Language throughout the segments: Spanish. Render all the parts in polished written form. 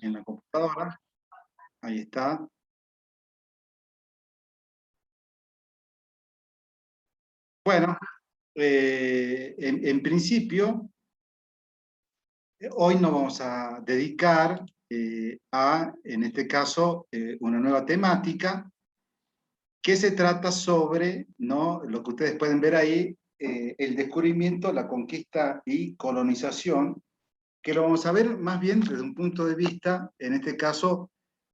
en la computadora. Ahí está. Bueno, en principio, hoy nos vamos a dedicar en este caso, una nueva temática que se trata sobre, ¿no?, lo que ustedes pueden ver ahí, el descubrimiento, la conquista y colonización, que lo vamos a ver más bien desde un punto de vista, en este caso,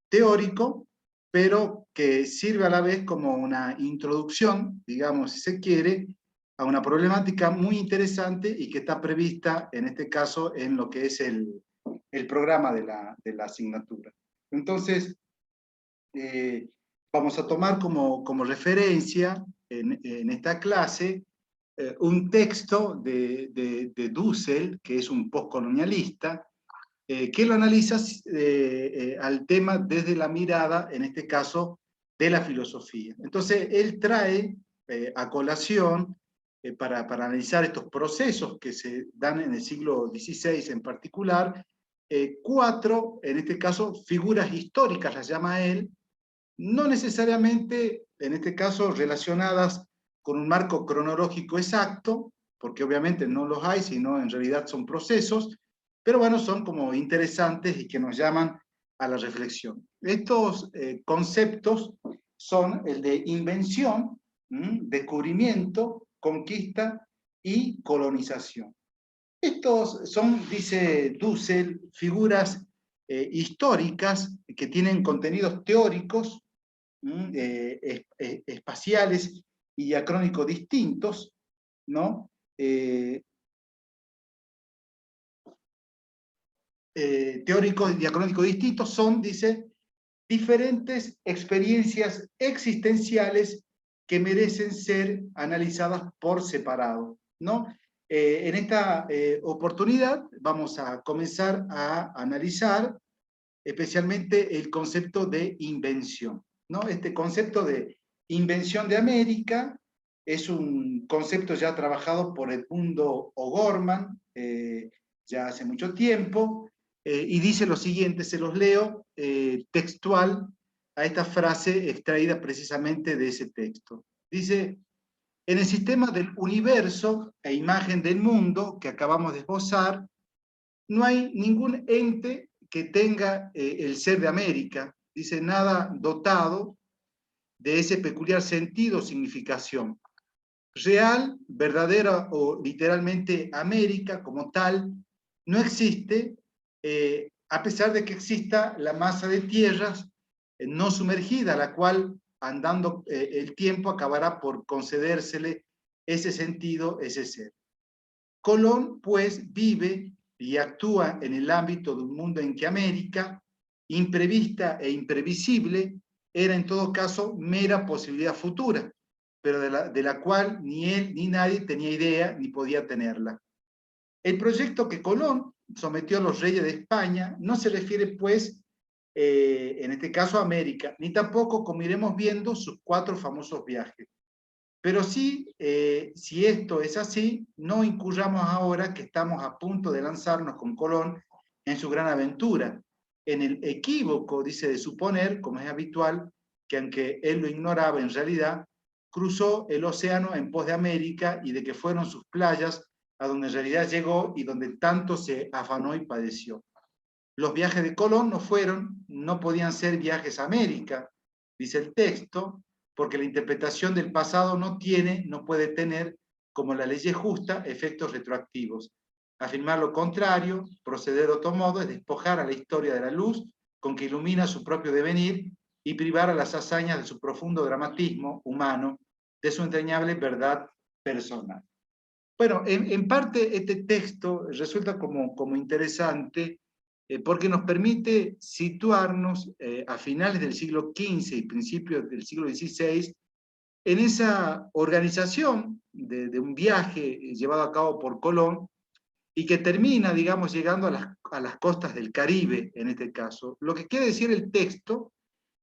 teórico, pero que sirve a la vez como una introducción, digamos, si se quiere, a una problemática muy interesante y que está prevista, en este caso, en lo que es el programa de la asignatura. Entonces, eh, vamos a tomar como referencia en esta clase un texto de Dussel, que es un postcolonialista, que lo analiza al tema desde la mirada, en este caso, de la filosofía. Entonces, él trae a colación, para analizar estos procesos que se dan en el siglo XVI en particular, cuatro, en este caso, figuras históricas, las llama él, no necesariamente, en este caso, relacionadas con un marco cronológico exacto, porque obviamente no los hay, sino en realidad son procesos, pero bueno, son como interesantes y que nos llaman a la reflexión. Estos conceptos son el de invención, descubrimiento, conquista y colonización. Estos son, dice Dussel, figuras históricas que tienen contenidos teóricos, espaciales y diacrónicos distintos, ¿no? Teóricos y diacrónicos distintos son, dice, diferentes experiencias existenciales que merecen ser analizadas por separado, ¿no? En esta oportunidad vamos a comenzar a analizar especialmente el concepto de invención, ¿no? Este concepto de invención de América es un concepto ya trabajado por Edmundo O'Gorman, ya hace mucho tiempo, y dice lo siguiente, se los leo textual a esta frase extraída precisamente de ese texto. Dice: en el sistema del universo e imagen del mundo que acabamos de esbozar, no hay ningún ente que tenga el ser de América, dice, nada dotado de ese peculiar sentido o significación. Real, verdadera o literalmente América como tal, no existe, a pesar de que exista la masa de tierras no sumergida, la cual, andando el tiempo, acabará por concedérsele ese sentido, ese ser. Colón, pues, vive y actúa en el ámbito de un mundo en que América, imprevista e imprevisible, era en todo caso mera posibilidad futura, pero de la cual ni él ni nadie tenía idea ni podía tenerla. El proyecto que Colón sometió a los reyes de España no se refiere, pues, en este caso a América, ni tampoco, como iremos viendo, sus 4 famosos viajes. Pero sí, si esto es así, no incurramos ahora que estamos a punto de lanzarnos con Colón en su gran aventura, en el equívoco, dice, de suponer, como es habitual, que aunque él lo ignoraba en realidad, cruzó el océano en pos de América y de que fueron sus playas a donde en realidad llegó y donde tanto se afanó y padeció. Los viajes de Colón no podían ser viajes a América, dice el texto, porque la interpretación del pasado no puede tener, como la ley es justa, efectos retroactivos. Afirmar lo contrario, proceder de otro modo, es despojar a la historia de la luz con que ilumina su propio devenir y privar a las hazañas de su profundo dramatismo humano, de su entrañable verdad personal. Bueno, en parte este texto resulta como interesante porque nos permite situarnos a finales del siglo XV y principios del siglo XVI en esa organización de un viaje llevado a cabo por Colón y que termina, digamos, llegando a las costas del Caribe, en este caso. Lo que quiere decir el texto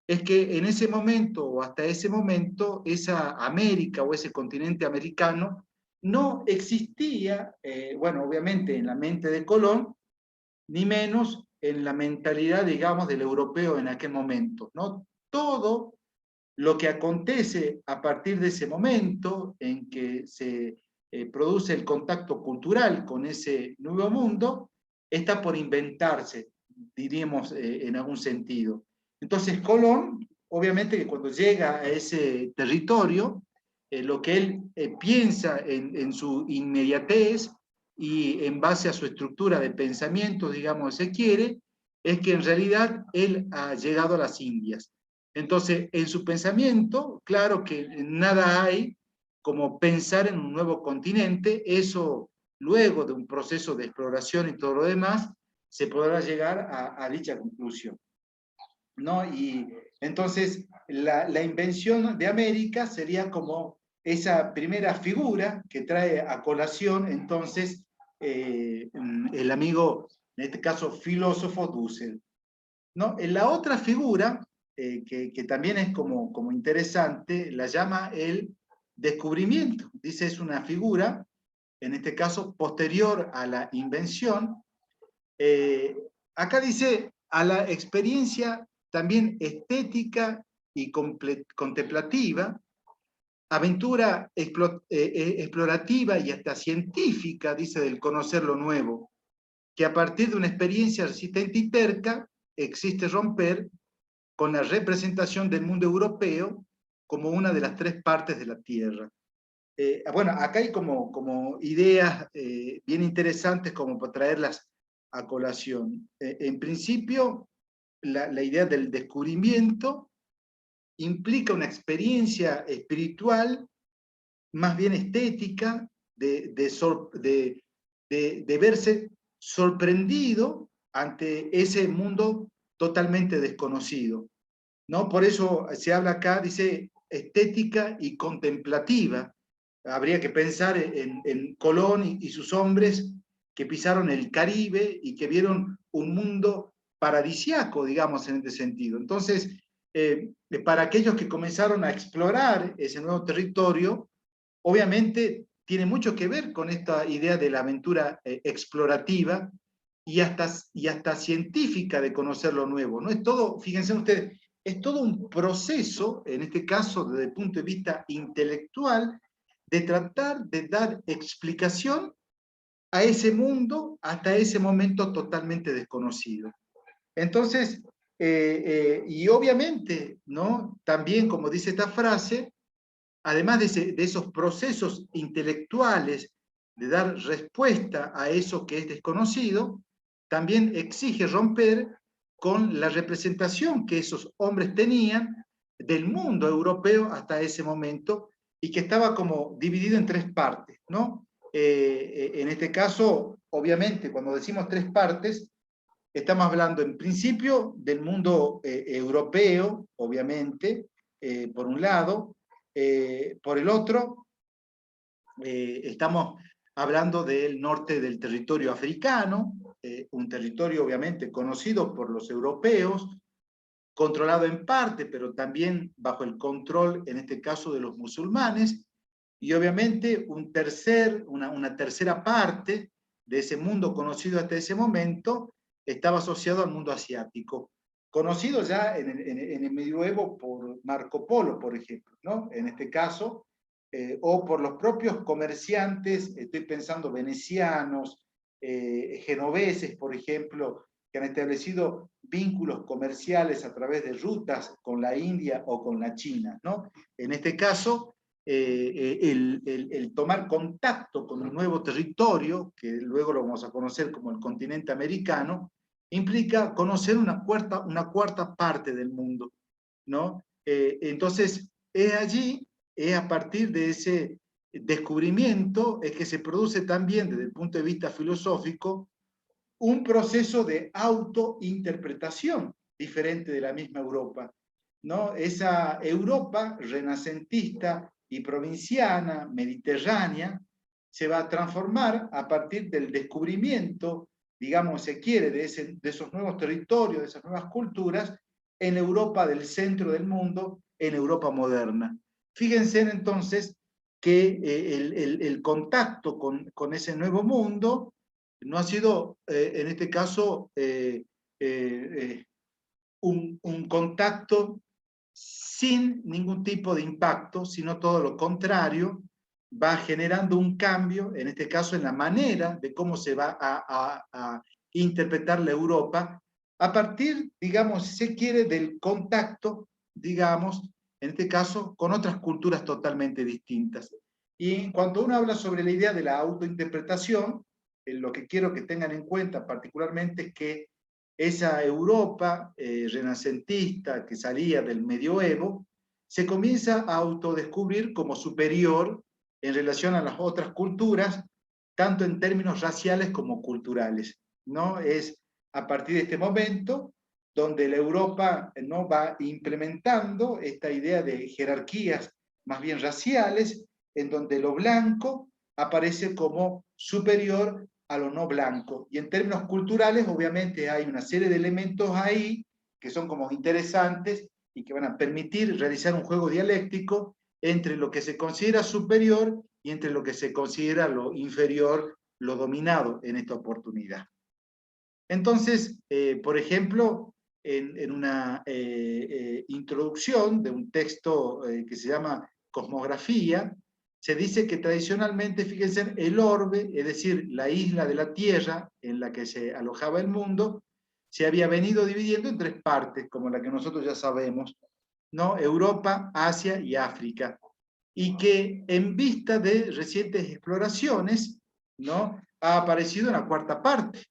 es que en ese momento o hasta ese momento esa América o ese continente americano no existía, bueno, obviamente en la mente de Colón, ni menos en la mentalidad, digamos, del europeo en aquel momento, ¿no? Todo lo que acontece a partir de ese momento en que se produce el contacto cultural con ese nuevo mundo, está por inventarse, diríamos en algún sentido. Entonces Colón, obviamente que cuando llega a ese territorio, lo que él piensa en su inmediatez y en base a su estructura de pensamiento, digamos, se quiere, es que en realidad él ha llegado a las Indias. Entonces, en su pensamiento, claro que nada hay como pensar en un nuevo continente, eso luego de un proceso de exploración y todo lo demás, se podrá llegar a dicha conclusión, ¿no? Y entonces, la invención de América sería como esa primera figura que trae a colación, entonces, el amigo, en este caso, filósofo Dussel, ¿no? En la otra figura, que también es como interesante, la llama el descubrimiento. Dice, es una figura, en este caso, posterior a la invención. Eh, Acá dice, a la experiencia también estética y contemplativa, aventura explorativa y hasta científica, dice, del conocer lo nuevo, que a partir de una experiencia resistente y terca, existe romper con la representación del mundo europeo como una de las tres partes de la Tierra. Bueno, acá hay como ideas bien interesantes como para traerlas a colación. En principio, la idea del descubrimiento implica una experiencia espiritual más bien estética, de verse sorprendido ante ese mundo totalmente desconocido, ¿no? Por eso se habla acá, dice, estética y contemplativa. Habría que pensar en Colón y sus hombres que pisaron el Caribe y que vieron un mundo paradisiaco, digamos, en este sentido. Entonces, para aquellos que comenzaron a explorar ese nuevo territorio, obviamente tiene mucho que ver con esta idea de la aventura explorativa y hasta científica de conocer lo nuevo. No es todo, fíjense ustedes, es todo un proceso, en este caso desde el punto de vista intelectual, de tratar de dar explicación a ese mundo hasta ese momento totalmente desconocido. Entonces, y obviamente, ¿no? También, como dice esta frase, además de esos procesos intelectuales de dar respuesta a eso que es desconocido, también exige romper con la representación que esos hombres tenían del mundo europeo hasta ese momento y que estaba como dividido en tres partes, ¿no? En este caso, obviamente, cuando decimos tres partes, estamos hablando en principio del mundo europeo, obviamente, por un lado, por el otro, estamos hablando del norte del territorio africano, un territorio obviamente conocido por los europeos, controlado en parte, pero también bajo el control, en este caso, de los musulmanes, y obviamente una tercera parte de ese mundo conocido hasta ese momento estaba asociado al mundo asiático, conocido ya en el medioevo por Marco Polo, por ejemplo, ¿no? En este caso, o por los propios comerciantes, estoy pensando venecianos, genoveses, por ejemplo, que han establecido vínculos comerciales a través de rutas con la India o con la China, ¿no? En este caso, el tomar contacto con un nuevo territorio, que luego lo vamos a conocer como el continente americano, implica conocer una cuarta parte del mundo, ¿no? Entonces, es allí, es a partir de ese descubrimiento, es que se produce también desde el punto de vista filosófico un proceso de autointerpretación diferente de la misma Europa, ¿no? Esa Europa renacentista y provinciana, mediterránea, se va a transformar a partir del descubrimiento, digamos, se quiere, de esos nuevos territorios, de esas nuevas culturas, en Europa del centro del mundo, en Europa moderna. Fíjense entonces que el contacto con ese nuevo mundo no ha sido, en este caso, un contacto sin ningún tipo de impacto, sino todo lo contrario, va generando un cambio, en este caso en la manera de cómo se va a interpretar la Europa, a partir, digamos, si se quiere, del contacto, digamos, en este caso, con otras culturas totalmente distintas. Y cuando uno habla sobre la idea de la autointerpretación, lo que quiero que tengan en cuenta particularmente es que esa Europa renacentista que salía del medioevo, se comienza a autodescubrir como superior en relación a las otras culturas, tanto en términos raciales como culturales, ¿no? Es a partir de este momento donde la Europa no va implementando esta idea de jerarquías más bien raciales, en donde lo blanco aparece como superior a lo no blanco. Y en términos culturales, obviamente, hay una serie de elementos ahí que son como interesantes y que van a permitir realizar un juego dialéctico entre lo que se considera superior y entre lo que se considera lo inferior, lo dominado en esta oportunidad. Entonces, por ejemplo, en una introducción de un texto que se llama Cosmografía, se dice que tradicionalmente, fíjense, el orbe, es decir, la isla de la Tierra en la que se alojaba el mundo, se había venido dividiendo en tres partes, como la que nosotros ya sabemos, ¿no? Europa, Asia y África. Y que en vista de recientes exploraciones, ¿no? Ha aparecido una cuarta parte,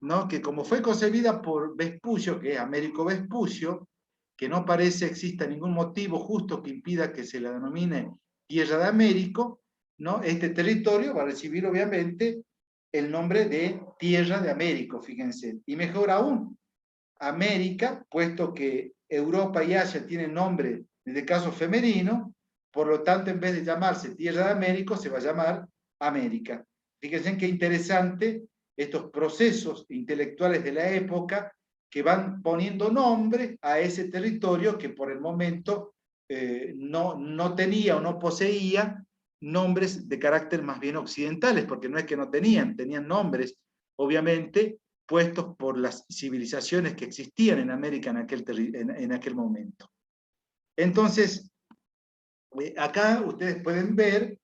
¿no? Que como fue concebida por Vespucio, que es Américo Vespucio, que no parece exista ningún motivo justo que impida que se la denomine Tierra de Américo, ¿no? Este territorio va a recibir obviamente el nombre de Tierra de Américo, fíjense. Y mejor aún, América, puesto que Europa y Asia tienen nombre, en este caso femenino, por lo tanto, en vez de llamarse Tierra de Américo, se va a llamar América. Fíjense qué interesante estos procesos intelectuales de la época que van poniendo nombre a ese territorio que por el momento no tenía o no poseía nombres de carácter más bien occidentales, porque no es que no tenían nombres, obviamente, puestos por las civilizaciones que existían en América en aquel momento. Entonces, acá ustedes pueden ver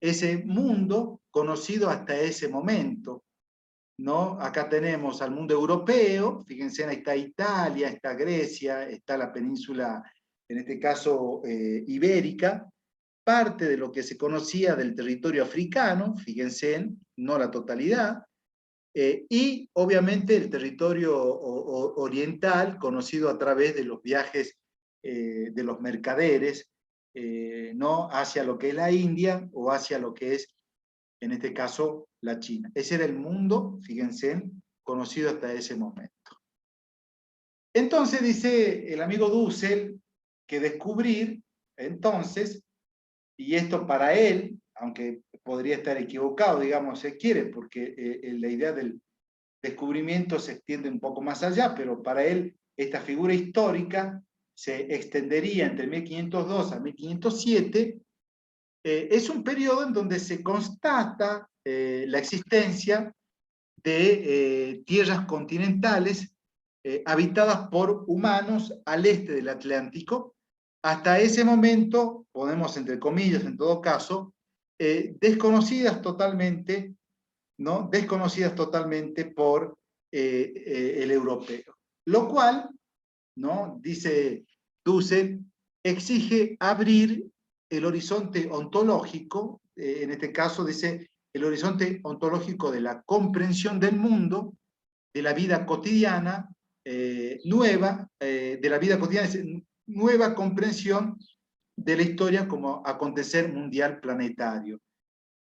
ese mundo conocido hasta ese momento, ¿no? Acá tenemos al mundo europeo, fíjense, ahí está Italia, está Grecia, está la península, en este caso ibérica, parte de lo que se conocía del territorio africano, fíjense, no la totalidad, y obviamente el territorio oriental, conocido a través de los viajes de los mercaderes, ¿no? Hacia lo que es la India o hacia lo que es, en este caso, la China. Ese era el mundo, fíjense, conocido hasta ese momento. Entonces dice el amigo Dussel que descubrir, entonces, y esto para él, aunque podría estar equivocado, digamos, se quiere, porque la idea del descubrimiento se extiende un poco más allá, pero para él esta figura histórica se extendería entre 1502 a 1507, es un periodo en donde se constata la existencia de tierras continentales habitadas por humanos al este del Atlántico. Hasta ese momento, podemos entre comillas en todo caso, desconocidas totalmente, ¿no? Desconocidas totalmente por el europeo. Lo cual, ¿no? Dice Dussel, exige abrir el horizonte ontológico, en este caso dice el horizonte ontológico de la comprensión del mundo, de la vida cotidiana nueva, de la vida cotidiana, nueva comprensión de la historia como acontecer mundial planetario.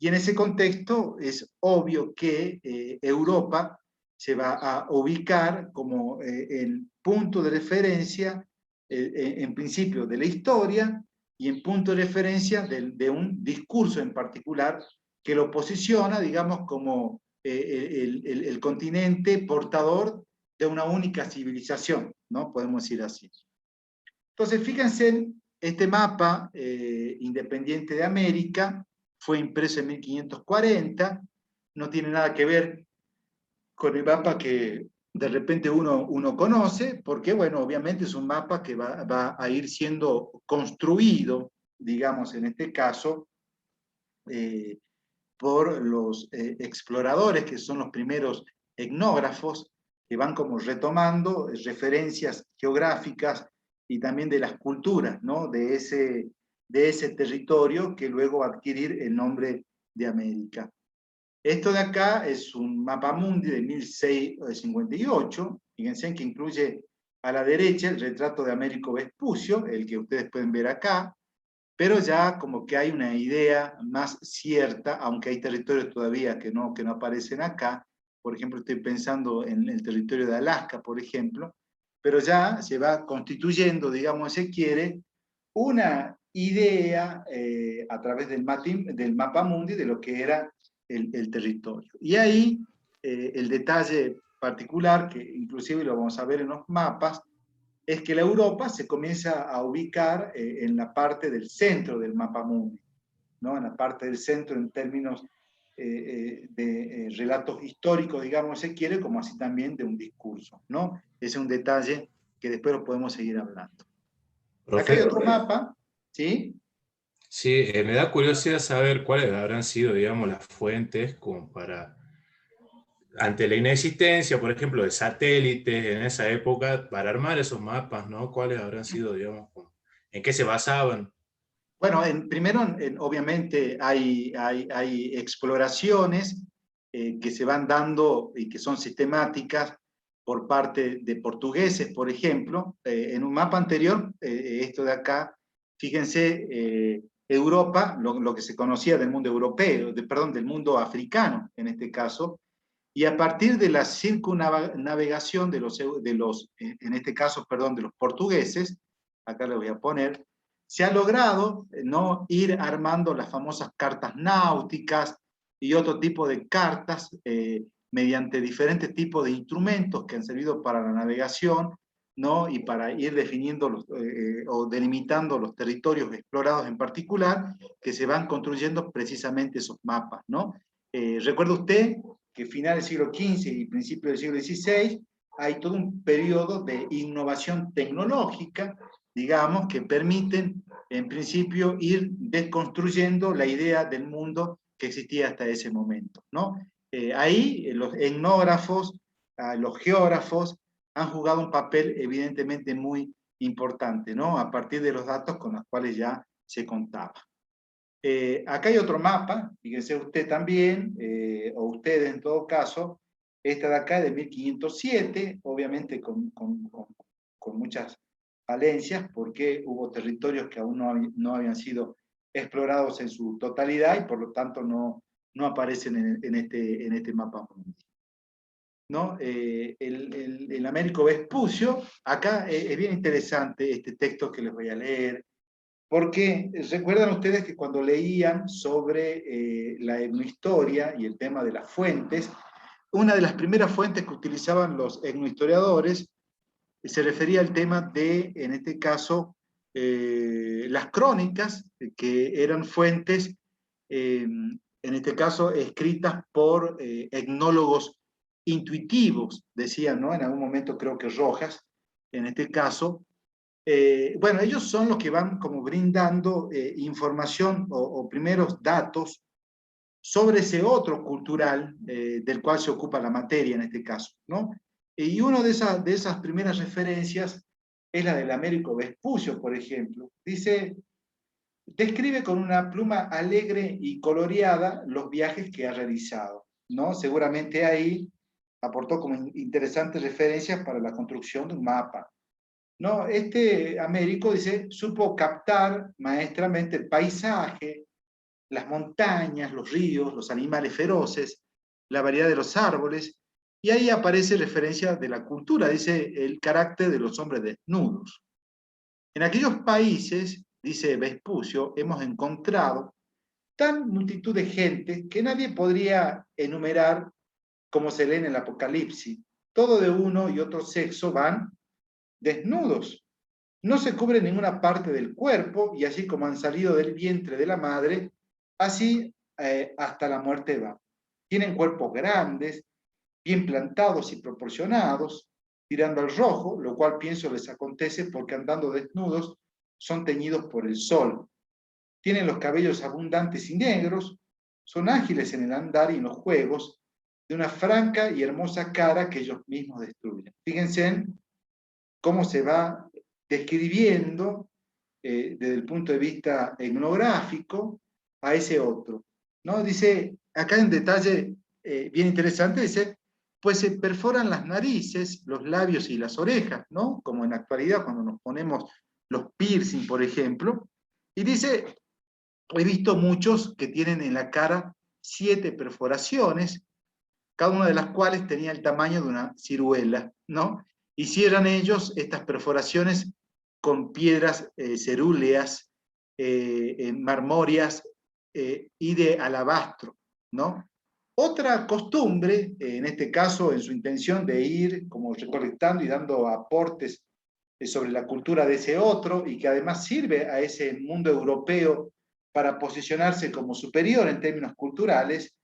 Y en ese contexto es obvio que Europa se va a ubicar como el punto de referencia, en principio, de la historia y en punto de referencia de un discurso en particular que lo posiciona, digamos, como el continente portador de una única civilización, ¿no? Podemos decir así. Entonces, fíjense en este mapa independiente de América, fue impreso en 1540, no tiene nada que ver con el mapa que de repente uno conoce, porque, bueno, obviamente es un mapa que va a ir siendo construido, digamos, en este caso, eh, por los exploradores, que son los primeros etnógrafos, que van como retomando referencias geográficas y también de las culturas, ¿no? De ese territorio que luego va a adquirir el nombre de América. Esto de acá es un mapa mundi de 1658, fíjense que incluye a la derecha el retrato de Américo Vespucio, el que ustedes pueden ver acá, pero ya como que hay una idea más cierta, aunque hay territorios todavía que no aparecen acá. Por ejemplo, estoy pensando en el territorio de Alaska, por ejemplo, pero ya se va constituyendo, digamos, si se quiere, una idea a través del mapa mundi de lo que era el territorio. Y ahí el detalle particular, que inclusive lo vamos a ver en los mapas, es que la Europa se comienza a ubicar en la parte del centro del mapa mundi, ¿no? En la parte del centro en términos de relatos históricos, digamos, se quiere, como así también de un discurso, ¿no? Ese es un detalle que después lo podemos seguir hablando. Acá hay Profe, otro mapa, ¿sí? sí, me da curiosidad saber cuáles habrán sido, digamos, las fuentes como para, ante la inexistencia, por ejemplo, de satélites en esa época, para armar esos mapas, ¿no? ¿Cuáles habrán sido, digamos, en qué se basaban? Bueno, primero, obviamente, hay exploraciones que se van dando y que son sistemáticas por parte de portugueses, por ejemplo. En un mapa anterior, esto de acá, fíjense, Europa, lo que se conocía del mundo europeo, perdón, del mundo africano, en este caso, y a partir de la circunnavegación en este caso, perdón, de los portugueses, acá le voy a poner, se ha logrado ¿no? ir armando las famosas cartas náuticas y otro tipo de cartas mediante diferentes tipos de instrumentos que han servido para la navegación, ¿no? Y para ir definiendo o delimitando los territorios explorados en particular, que se van construyendo precisamente esos mapas, ¿no? ¿Recuerda usted que final del siglo XV y principio del siglo XVI hay todo un periodo de innovación tecnológica, digamos, que permiten en principio ir desconstruyendo la idea del mundo que existía hasta ese momento, ¿no? Ahí los etnógrafos, los geógrafos han jugado un papel evidentemente muy importante, ¿no? A partir de los datos con los cuales ya se contaba. Acá hay otro mapa, fíjense usted también, o ustedes en todo caso, esta de acá es de 1507, obviamente con muchas falencias, porque hubo territorios que aún no habían sido explorados en su totalidad y por lo tanto no aparecen en este mapa mundial. ¿No? El Américo Vespucio, acá es bien interesante este texto que les voy a leer, porque recuerdan ustedes que cuando leían sobre la etnohistoria y el tema de las fuentes, una de las primeras fuentes que utilizaban los etnohistoriadores se refería al tema de, en este caso, las crónicas, que eran fuentes, en este caso, escritas por etnólogos intuitivos, decían, ¿no? En algún momento creo que Rojas, en este caso, bueno, ellos son los que van como brindando información o primeros datos sobre ese otro cultural del cual se ocupa la materia en este caso, ¿no? Y una de esas primeras referencias es la del Américo Vespucio, por ejemplo. Dice, describe con una pluma alegre y coloreada los viajes que ha realizado, ¿no? Seguramente ahí aportó como interesantes referencias para la construcción de un mapa. No, este Américo dice, supo captar maestramente el paisaje, las montañas, los ríos, los animales feroces, la variedad de los árboles, y ahí aparece referencia de la cultura, dice el carácter de los hombres desnudos. En aquellos países, dice Vespucio, hemos encontrado tan multitud de gente que nadie podría enumerar como se lee en el Apocalipsis. Todo de uno y otro sexo van desnudos. No se cubre ninguna parte del cuerpo y así como han salido del vientre de la madre, así hasta la muerte va. Tienen cuerpos grandes, bien plantados y proporcionados, tirando al rojo, lo cual pienso les acontece porque andando desnudos son teñidos por el sol. Tienen los cabellos abundantes y negros, son ágiles en el andar y en los juegos, de una franca y hermosa cara que ellos mismos destruyen. Fíjense en cómo se va describiendo desde el punto de vista etnográfico a ese otro, ¿no? Dice, acá en detalle bien interesante, dice, pues se perforan las narices, los labios y las orejas, ¿no? Como en la actualidad cuando nos ponemos los piercing, por ejemplo, y dice, he visto muchos que tienen en la cara 7 perforaciones, cada una de las cuales tenía el tamaño de una ciruela, ¿no? Hicieran ellos estas perforaciones con piedras cerúleas, marmóreas y de alabastro, ¿no? Otra costumbre, en este caso en su intención de ir como recolectando y dando aportes sobre la cultura de ese otro y que además sirve a ese mundo europeo para posicionarse como superior en términos culturales,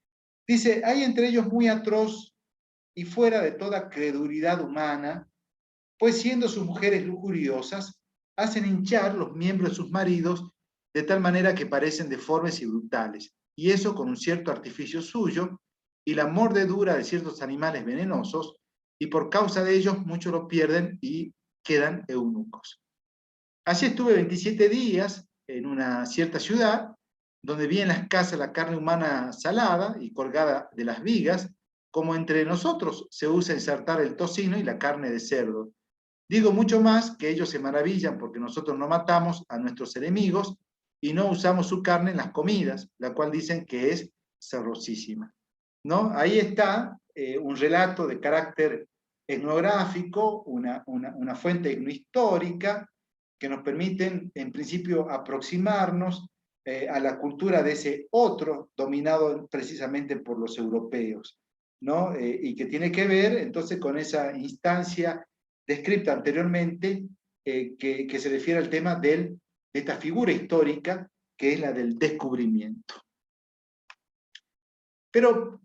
dice, hay entre ellos muy atroz y fuera de toda credulidad humana, pues siendo sus mujeres lujuriosas, hacen hinchar los miembros de sus maridos de tal manera que parecen deformes y brutales, y eso con un cierto artificio suyo, y la mordedura de ciertos animales venenosos, y por causa de ellos muchos lo pierden y quedan eunucos. Así estuve 27 días en una cierta ciudad, donde vi en las casas la carne humana salada y colgada de las vigas, como entre nosotros se usa insertar el tocino y la carne de cerdo. Digo mucho más que ellos se maravillan porque nosotros no matamos a nuestros enemigos y no usamos su carne en las comidas, la cual dicen que es sabrosísima, ¿no? Ahí está un relato de carácter etnográfico, una fuente etnohistórica que nos permiten, en principio, aproximarnos a la cultura de ese otro dominado precisamente por los europeos, ¿no? Y que tiene que ver entonces con esa instancia descrita anteriormente que se refiere al tema de esta figura histórica que es la del descubrimiento. Pero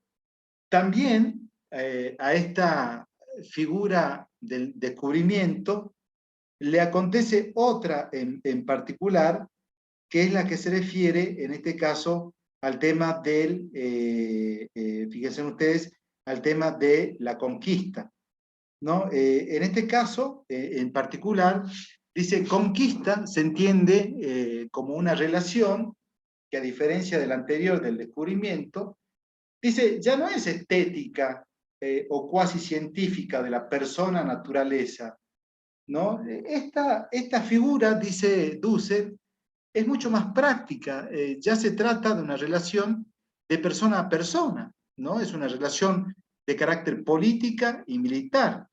también a esta figura del descubrimiento le acontece otra en particular, que es la que se refiere, en este caso, al tema del, fíjense ustedes, al tema de la conquista, ¿no? En este caso, en particular, dice conquista, se entiende como una relación que a diferencia del anterior, del descubrimiento, dice, ya no es estética o cuasi científica de la persona naturaleza, ¿no? Esta figura, dice Dussel, es mucho más práctica, ya se trata de una relación de persona a persona, ¿no? Es una relación de carácter política y militar.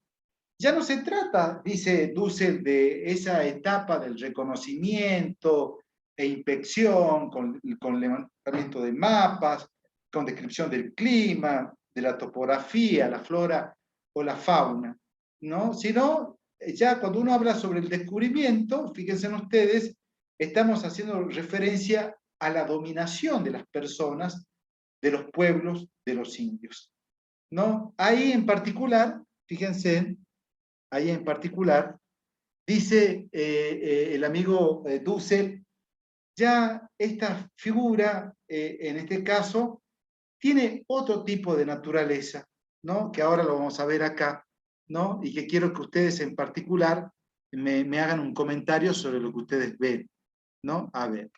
Ya no se trata, dice Dussel, de esa etapa del reconocimiento e inspección, con levantamiento de mapas, con descripción del clima, de la topografía, la flora o la fauna, ¿no? Sino, ya cuando uno habla sobre el descubrimiento, fíjense ustedes, estamos haciendo referencia a la dominación de las personas, de los pueblos, de los indios, ¿no? Ahí en particular, fíjense, ahí en particular, dice el amigo Dussel, ya esta figura, en este caso, tiene otro tipo de naturaleza, ¿no? Que ahora lo vamos a ver acá, ¿no? Y que quiero que ustedes en particular me hagan un comentario sobre lo que ustedes ven, ¿no? A ver,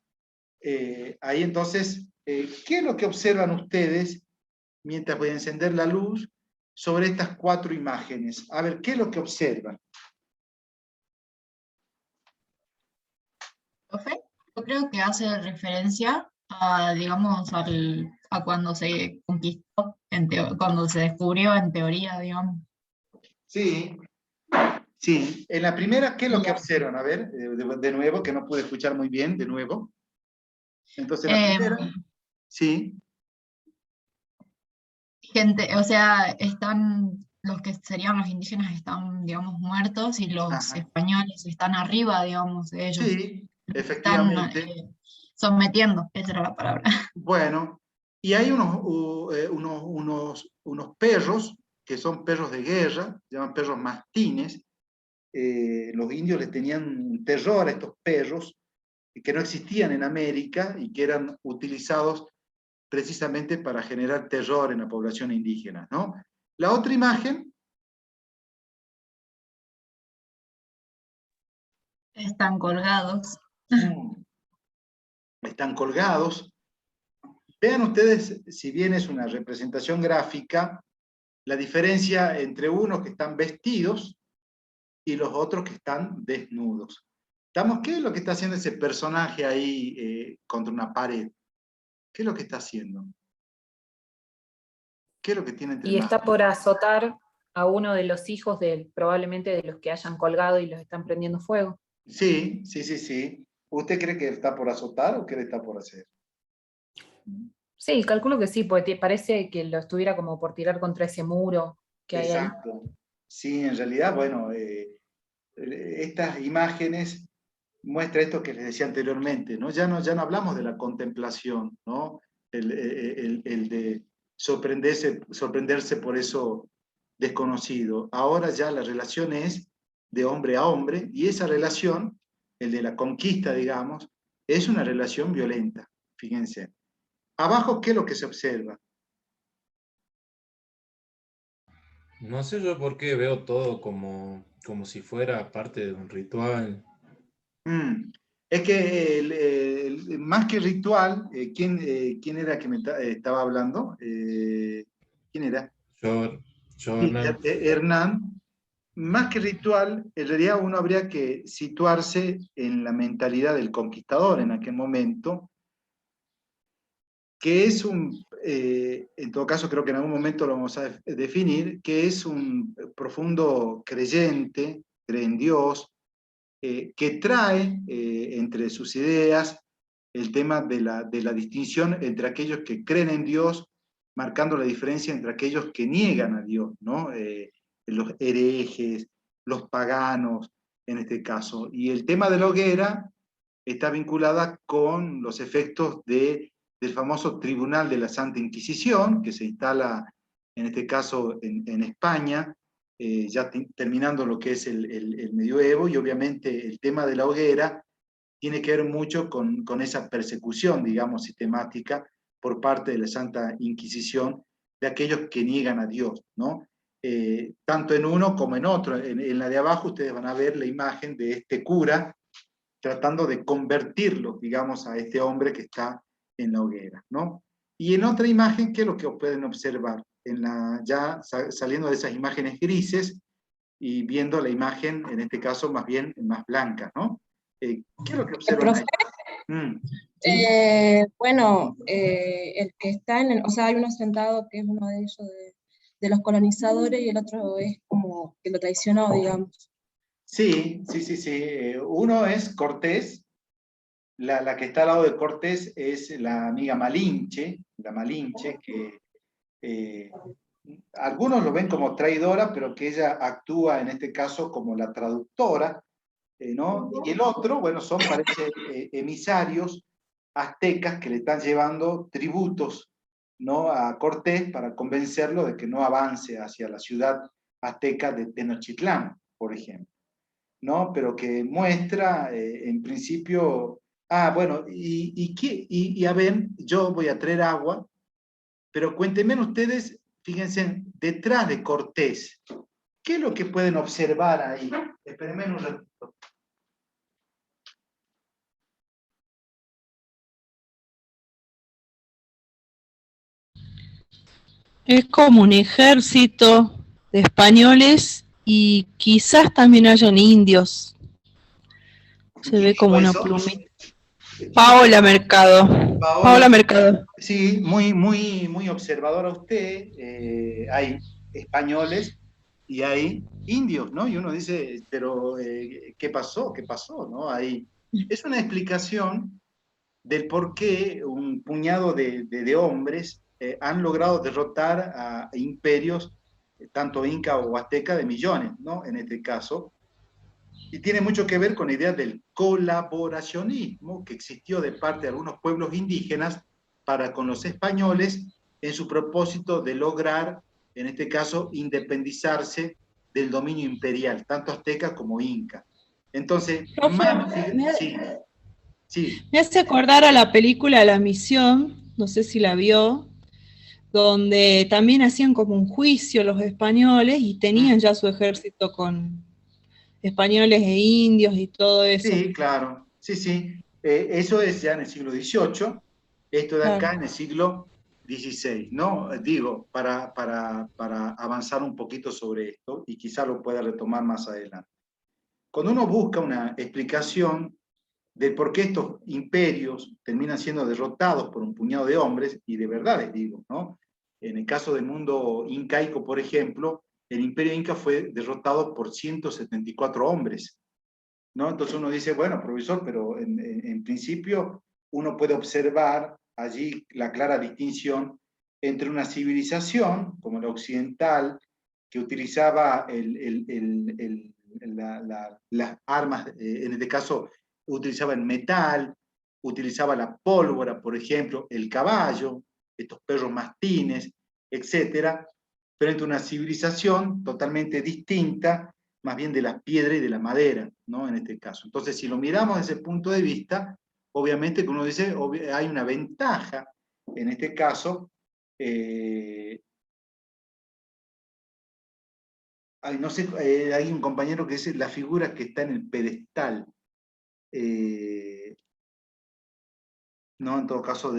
ahí entonces, ¿qué es lo que observan ustedes mientras voy a encender la luz sobre estas 4 imágenes? A ver, ¿qué es lo que observan? Profe, yo creo que hace referencia a, digamos, a cuando se conquistó, cuando se descubrió en teoría, digamos. Sí, sí. En la primera, ¿qué es lo Y que observan? A ver, de nuevo, que no pude escuchar muy bien, de nuevo. Entonces, la primera, sí, gente, o sea, están, los que serían los indígenas están, digamos, muertos y los ajá, españoles están arriba, digamos, de ellos. sí, Están efectivamente. sometiendo, esa era la palabra. Bueno, y hay unos perros que son perros de guerra, se llaman perros mastines. Los indios les tenían terror a estos perros, que no existían en América y que eran utilizados precisamente para generar terror en la población indígena, ¿no? La otra imagen. Están colgados. Están colgados. Vean ustedes, si bien es una representación gráfica, la diferencia entre unos que están vestidos y los otros que están desnudos. ¿Qué es lo que está haciendo ese personaje ahí contra una pared? ¿Qué es lo que está haciendo? ¿Qué es lo que tiene entre Y manos? está por azotar a uno de los hijos probablemente de los que hayan colgado y los están prendiendo fuego. Sí, sí, sí, sí. ¿Usted cree que está por azotar o qué le está por hacer? Sí, calculo que sí, porque parece que lo estuviera como por tirar contra ese muro que hay ahí. Exacto. Sí, en realidad, bueno, estas imágenes muestran esto que les decía anteriormente, ¿no? Ya no hablamos de la contemplación, ¿no? El de sorprenderse por eso desconocido. Ahora ya la relación es de hombre a hombre, y esa relación, el de la conquista, digamos, es una relación violenta, fíjense. Abajo, ¿qué es lo que se observa? No sé yo por qué veo todo como si fuera parte de un ritual. Es que más que ritual, ¿quién era que estaba hablando? ¿Quién era? Yo, Sí, Hernán. Hernán. Más que ritual, en realidad uno habría que situarse en la mentalidad del conquistador en aquel momento, que es en todo caso creo que en algún momento lo vamos a definir, que es un profundo creyente, cree en Dios, que trae entre sus ideas el tema de la distinción entre aquellos que creen en Dios, marcando la diferencia entre aquellos que niegan a Dios, ¿no? Los herejes, los paganos, en este caso. Y el tema de la hoguera está vinculada con los efectos del famoso Tribunal de la Santa Inquisición, que se instala, en este caso, en España, ya terminando lo que es el medioevo, y obviamente el tema de la hoguera tiene que ver mucho con esa persecución, digamos, sistemática por parte de la Santa Inquisición de aquellos que niegan a Dios, ¿no? Tanto en uno como en otro. En la de abajo ustedes van a ver la imagen de este cura tratando de convertirlo, digamos, a este hombre que está en la hoguera, ¿no? Y en otra imagen, ¿qué es lo que pueden observar? Ya saliendo de esas imágenes grises y viendo la imagen, en este caso, más bien más blanca, ¿no? ¿Qué es lo que observan ahí? Sí. Bueno, el que está o sea, hay uno sentado que es uno de ellos, de los colonizadores, y el otro es como que lo traicionó, digamos. Sí, sí, sí, sí. Uno es Cortés, la que está al lado de Cortés es la amiga Malinche, que algunos lo ven como traidora, pero que ella actúa en este caso como la traductora, ¿no? Y el otro, bueno, parece, emisarios aztecas que le están llevando tributos, ¿no? A Cortés para convencerlo de que no avance hacia la ciudad azteca de Tenochtitlán, por ejemplo, ¿no? Pero que muestra, en principio, bueno, y a ver, yo voy a traer agua, pero cuéntenme ustedes, fíjense, detrás de Cortés, ¿qué es lo que pueden observar ahí? Espérenme un ratito. Es como un ejército de españoles y quizás también hayan indios. Se ve como una plumita. Paola Mercado. Paola Mercado. Sí, muy observadora usted. Hay españoles y hay indios, ¿no? Y uno dice, pero ¿qué pasó? ¿Qué pasó? ¿No? Es una explicación del por qué un puñado de hombres han logrado derrotar a imperios, tanto inca o azteca, de millones, ¿no? En este caso. Y tiene mucho que ver con la idea del colaboracionismo que existió de parte de algunos pueblos indígenas para con los españoles en su propósito de lograr en este caso, independizarse del dominio imperial, tanto azteca como inca. Entonces, Profe, sí, sí. me hace acordar a la película La Misión, no sé si la vio, donde también hacían como un juicio los españoles y tenían ya su ejército con españoles e indios y todo eso. Sí, claro, sí, sí. Eso es ya en el siglo XVIII, esto de acá Claro. en el siglo XVI, ¿no? Digo, para avanzar un poquito sobre esto y quizá lo pueda retomar más adelante. Cuando uno busca una explicación de por qué estos imperios terminan siendo derrotados por un puñado de hombres, y de verdad les digo, ¿no? En el caso del mundo incaico, por ejemplo, el imperio inca fue derrotado por 174 hombres, ¿no? Entonces uno dice, bueno, profesor, pero en principio uno puede observar allí la clara distinción entre una civilización como la occidental, que utilizaba las armas, en este caso utilizaba el metal, utilizaba la pólvora, por ejemplo, el caballo, estos perros mastines, etcétera, pero entre una civilización totalmente distinta, más bien de la piedra y de la madera, ¿no? En este caso. Entonces, si lo miramos desde ese punto de vista, obviamente, como uno dice, hay una ventaja, en este caso, no sé, hay un compañero que dice la figura que está en el pedestal, ¿no? En todo caso,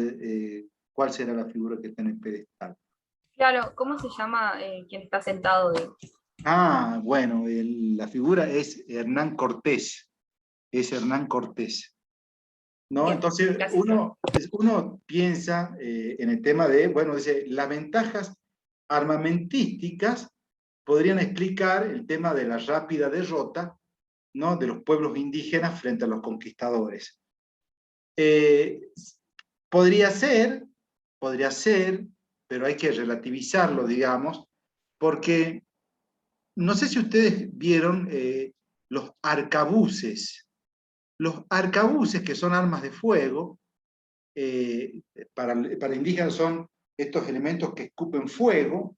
¿cuál será la figura que está en el pedestal? Claro, ¿cómo se llama quien está sentado? Ah, bueno, la figura es Hernán Cortés, es Hernán Cortés, ¿no? Bien, Entonces, gracias. uno piensa en el tema de, bueno, dice, las ventajas armamentísticas podrían explicar el tema de la rápida derrota, ¿no? De los pueblos indígenas frente a los conquistadores. Eh, podría ser, pero hay que relativizarlo, digamos, porque no sé si ustedes vieron los arcabuces. Los arcabuces, que son armas de fuego, para indígenas son estos elementos que escupen fuego,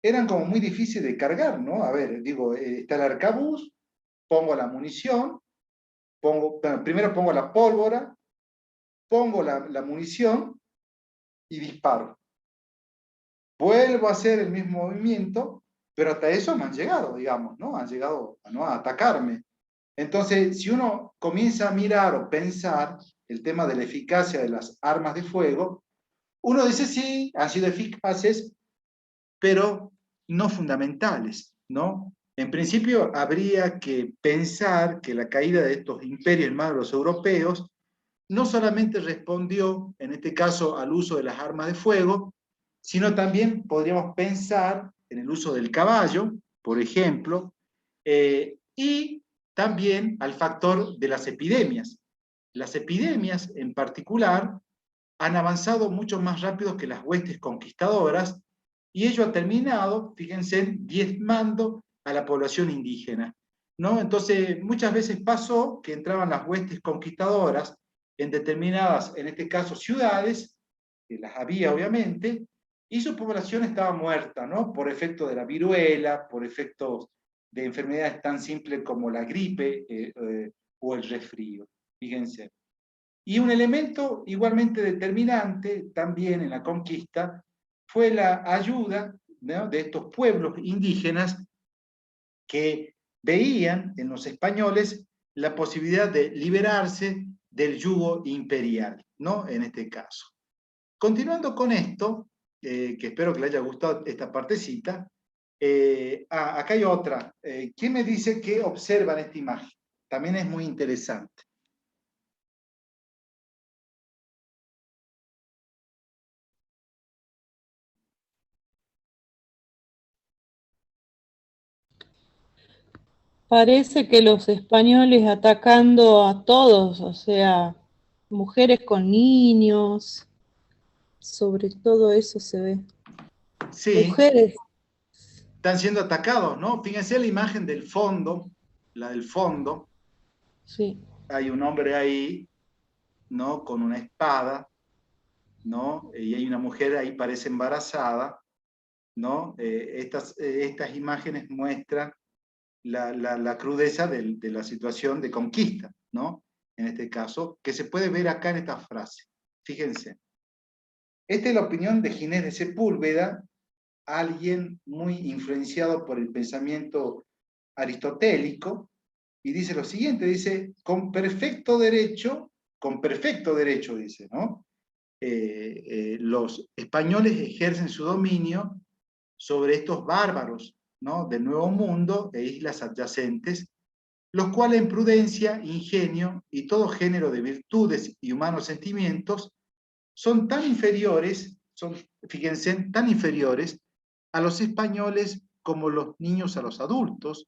eran como muy difíciles de cargar, ¿no? A ver, digo, está el arcabuz, pongo la munición, primero pongo la pólvora, pongo la munición y disparo. Vuelvo a hacer el mismo movimiento, pero hasta eso me han llegado, digamos, ¿no? Han llegado, ¿no?, a atacarme. Entonces, si uno comienza a mirar o pensar el tema de la eficacia de las armas de fuego, uno dice sí, han sido eficaces, pero no fundamentales, ¿no? En principio, habría que pensar que la caída de estos imperios, más los europeos, no solamente respondió, en este caso, al uso de las armas de fuego, sino también podríamos pensar en el uso del caballo, por ejemplo, y también al factor de las epidemias. Las epidemias, en particular, han avanzado mucho más rápido que las huestes conquistadoras, y ello ha terminado, fíjense, diezmando a la población indígena, ¿no? Entonces, muchas veces pasó que entraban las huestes conquistadoras en determinadas, en este caso, ciudades, que las había obviamente, y su población estaba muerta, ¿no? Por efecto de la viruela, por efectos de enfermedades tan simples como la gripe o el resfrío, fíjense. Y un elemento igualmente determinante también en la conquista fue la ayuda, ¿no?, de estos pueblos indígenas que veían en los españoles la posibilidad de liberarse del yugo imperial, ¿no?, en este caso. Continuando con esto, que espero que le haya gustado esta partecita, acá hay otra. ¿Quién me dice qué observa en esta imagen? También es muy interesante. Parece que los españoles atacando a todos, o sea, mujeres con niños, sobre todo eso se ve. Sí, Mujeres, están siendo atacados, ¿no? Fíjense la imagen del fondo, la del fondo, sí. hay un hombre ahí, ¿no?, con una espada, ¿no? Y hay una mujer ahí, parece embarazada, ¿no? Estas imágenes muestran la crudeza de la situación de conquista, ¿no? En este caso, que se puede ver acá en esta frase. Fíjense. Esta es la opinión de Ginés de Sepúlveda, alguien muy influenciado por el pensamiento aristotélico, y dice lo siguiente, dice, con perfecto derecho, dice, ¿no? Los españoles ejercen su dominio sobre estos bárbaros, ¿no? Del Nuevo Mundo e islas adyacentes, los cuales en prudencia, ingenio y todo género de virtudes y humanos sentimientos son tan inferiores, fíjense, tan inferiores a los españoles como los niños a los adultos,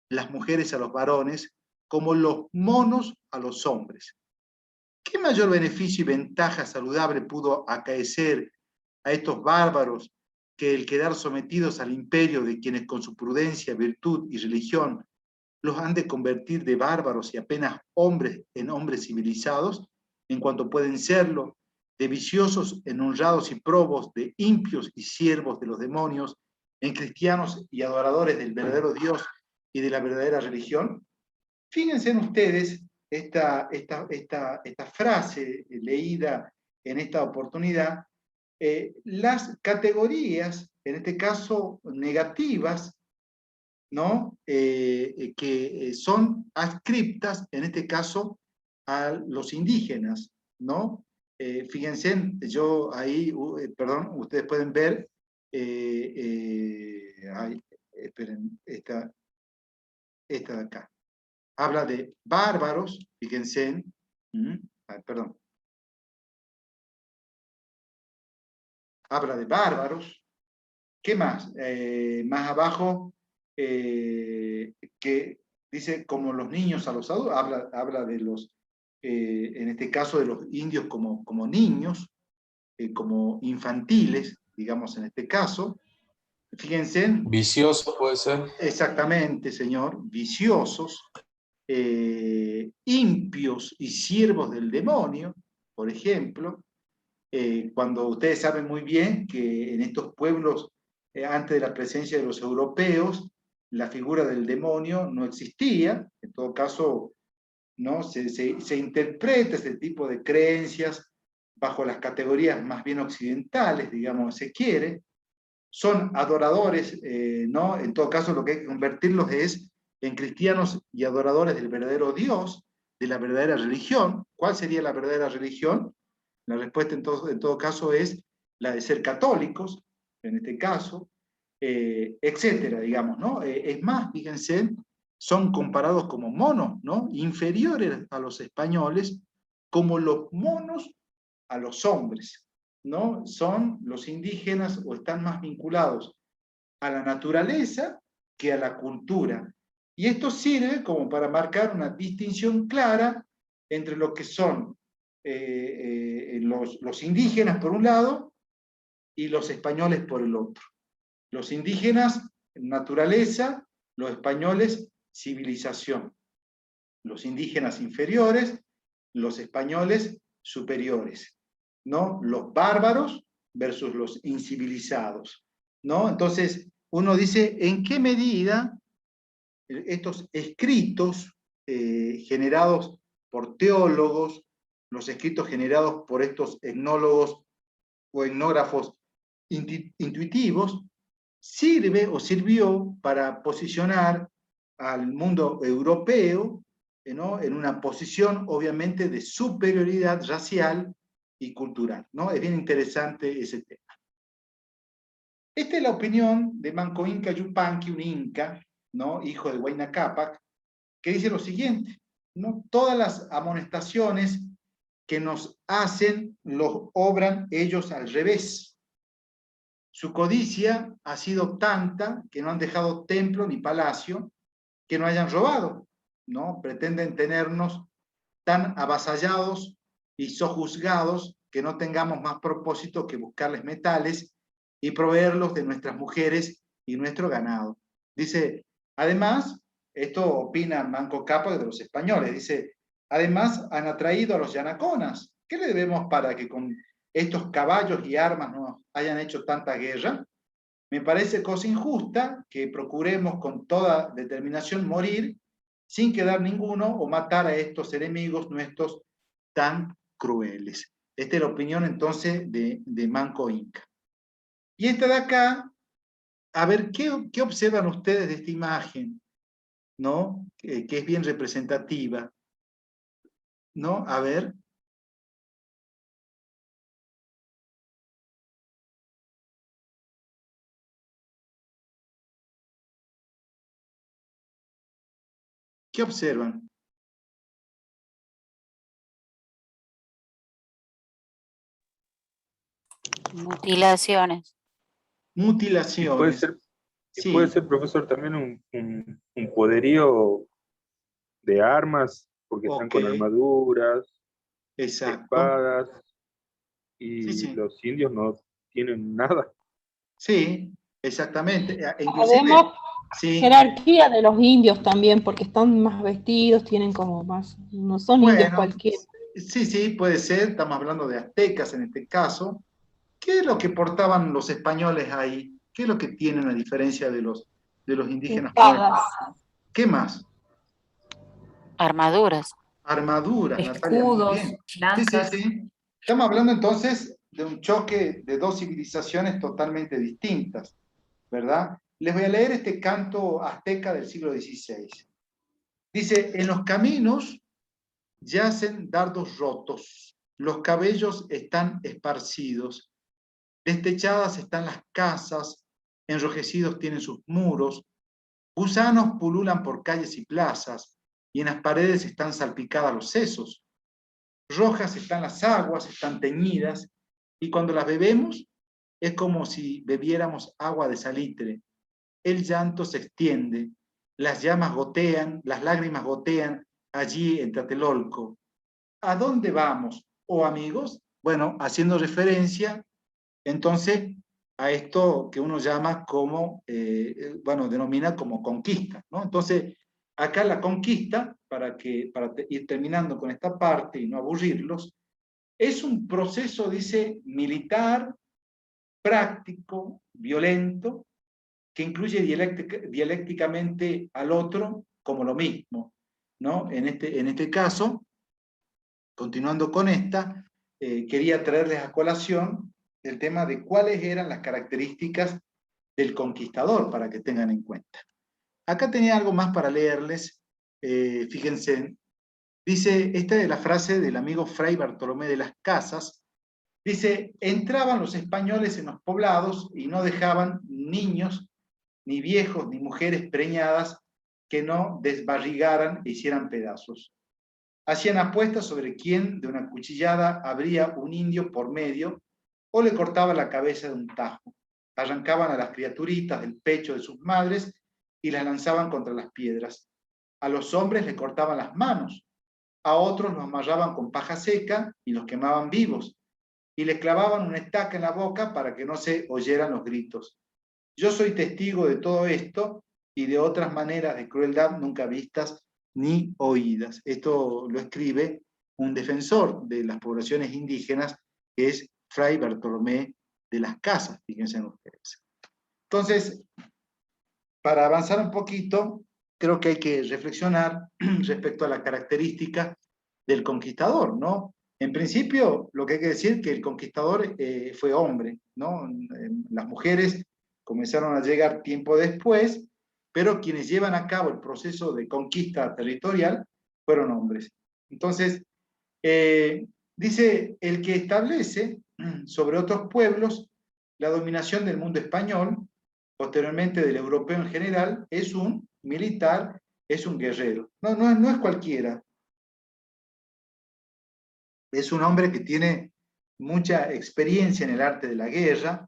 las mujeres a los varones, como los monos a los hombres. ¿Qué mayor beneficio y ventaja saludable pudo acaecer a estos bárbaros que el quedar sometidos al imperio de quienes con su prudencia, virtud y religión los han de convertir de bárbaros y apenas hombres en hombres civilizados, en cuanto pueden serlo, de viciosos en honrados y probos, de impios y siervos de los demonios, en cristianos y adoradores del verdadero Dios y de la verdadera religión? Fíjense en ustedes esta frase leída en esta oportunidad, las categorías, en este caso negativas, ¿no? Que son adscriptas, en este caso, a los indígenas, ¿no? Fíjense, yo ahí, perdón, ustedes pueden ver, esperen, esta de acá. Habla de bárbaros, fíjense, perdón. Habla de bárbaros. ¿Qué más? Más abajo, que dice como los niños a los adultos, habla de los, en este caso de los indios como niños, como infantiles, digamos en este caso. Fíjense. Vicioso puede ser. Exactamente, señor, viciosos, impios y siervos del demonio, por ejemplo, cuando ustedes saben muy bien que en estos pueblos, antes de la presencia de los europeos, la figura del demonio no existía, en todo caso, ¿no? se interpreta este tipo de creencias bajo las categorías más bien occidentales, digamos, se quiere, son adoradores, ¿no? En todo caso lo que hay que convertirlos es en cristianos y adoradores del verdadero Dios, de la verdadera religión. ¿Cuál sería la verdadera religión? La respuesta en todo caso es la de ser católicos, en este caso, etcétera, digamos, ¿no? Es más, fíjense, son comparados como monos, ¿no? Inferiores a los españoles, como los monos a los hombres, ¿no? Son los indígenas o están más vinculados a la naturaleza que a la cultura. Y esto sirve como para marcar una distinción clara entre lo que son los indígenas por un lado y los españoles por el otro. Los indígenas, naturaleza; los españoles, civilización. Los indígenas inferiores, los españoles superiores, ¿no? Los bárbaros versus los incivilizados, ¿no? Entonces, uno dice, ¿en qué medida estos escritos generados por teólogos, los escritos generados por estos etnólogos o etnógrafos intuitivos, sirve o sirvió para posicionar al mundo europeo, ¿no? En una posición obviamente de superioridad racial y cultural, ¿no? Es bien interesante ese tema. Esta es la opinión de Manco Inca Yupanqui, un inca, ¿no? Hijo de Huayna Cápac, que dice lo siguiente, ¿no? Todas las amonestaciones que nos hacen los obran ellos al revés. Su codicia ha sido tanta que no han dejado templo ni palacio que no hayan robado, ¿no? Pretenden tenernos tan avasallados y sojuzgados que no tengamos más propósito que buscarles metales y proveerlos de nuestras mujeres y nuestro ganado. Dice, además, esto opina Manco Cápac de los españoles, dice, además han atraído a los yanaconas. ¿Qué le debemos para que con estos caballos y armas nos hayan hecho tanta guerra? Me parece cosa injusta que procuremos con toda determinación morir sin quedar ninguno o matar a estos enemigos nuestros tan crueles. Esta es la opinión entonces de Manco Inca. Y esta de acá, a ver, ¿qué observan ustedes de esta imagen? ¿No? Que es bien representativa. ¿No? A ver. ¿Qué observan? Mutilaciones. Y puede Mutilaciones. ser, Sí, profesor, también un poderío de armas, porque están ok, con armaduras, exacto. espadas, Sí, y sí. los indios no tienen nada. Sí, exactamente. E Además, inclusive, sí, jerarquía de los indios también, porque están más vestidos, tienen como más, no son indios bueno, cualquiera. sí, sí, puede ser. Estamos hablando de aztecas en este caso. ¿Qué es lo que portaban los españoles ahí? ¿Qué es lo que tienen a diferencia de los indígenas Espadas. muertos? ¿Qué más? Armaduras. Armaduras, Natalia, muy Escudos, bien. Sí, sí, lanzas. sí. Estamos hablando entonces de un choque de dos civilizaciones totalmente distintas, ¿verdad? Les voy a leer este canto azteca del siglo XVI. Dice, en los caminos yacen dardos rotos, los cabellos están esparcidos, destechadas están las casas, enrojecidos tienen sus muros, gusanos pululan por calles y plazas, y en las paredes están salpicadas los sesos. Rojas están las aguas, están teñidas, y cuando las bebemos es como si bebiéramos agua de salitre. El llanto se extiende, las llamas gotean, las lágrimas gotean allí en Tlatelolco. ¿A dónde vamos, oh amigos? Bueno, haciendo referencia entonces a esto que uno llama como, bueno, denomina como conquista, ¿no? Entonces, acá la conquista, para ir terminando con esta parte y no aburrirlos, es un proceso, dice, militar, práctico, violento, que incluye dialécticamente al otro como lo mismo, ¿no? En este caso, continuando con esta, quería traerles a colación el tema de cuáles eran las características del conquistador, para que tengan en cuenta. Acá tenía algo más para leerles, fíjense, dice, esta es la frase del amigo Fray Bartolomé de las Casas, dice, entraban los españoles en los poblados y no dejaban niños, ni viejos, ni mujeres preñadas que no desbarrigaran e hicieran pedazos. Hacían apuestas sobre quién de una cuchillada habría un indio por medio o le cortaba la cabeza de un tajo. Arrancaban a las criaturitas del pecho de sus madres y las lanzaban contra las piedras. A los hombres les cortaban las manos, a otros los amarraban con paja seca y los quemaban vivos, y les clavaban una estaca en la boca para que no se oyeran los gritos. Yo soy testigo de todo esto y de otras maneras de crueldad nunca vistas ni oídas. Esto lo escribe un defensor de las poblaciones indígenas, que es Fray Bartolomé de las Casas, fíjense ustedes. Entonces, para avanzar un poquito, creo que hay que reflexionar respecto a la característica del conquistador, ¿no? En principio, lo que hay que decir es que el conquistador fue hombre, ¿no? Las mujeres comenzaron a llegar tiempo después, pero quienes llevan a cabo el proceso de conquista territorial fueron hombres. Entonces, dice, el que establece sobre otros pueblos la dominación del mundo español, posteriormente del europeo en general, es un militar, es un guerrero. No es cualquiera. Es un hombre que tiene mucha experiencia en el arte de la guerra,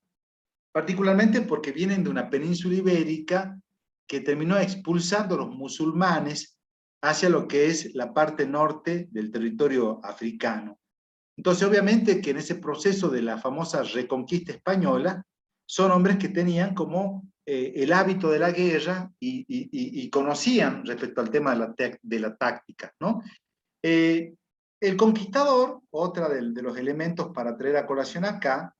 particularmente porque vienen de una península ibérica que terminó expulsando a los musulmanes hacia lo que es la parte norte del territorio africano. Entonces, obviamente que en ese proceso de la famosa reconquista española, son hombres que tenían como el hábito de la guerra y conocían respecto al tema de la táctica, ¿no? El conquistador, otra de los elementos para traer a colación acá,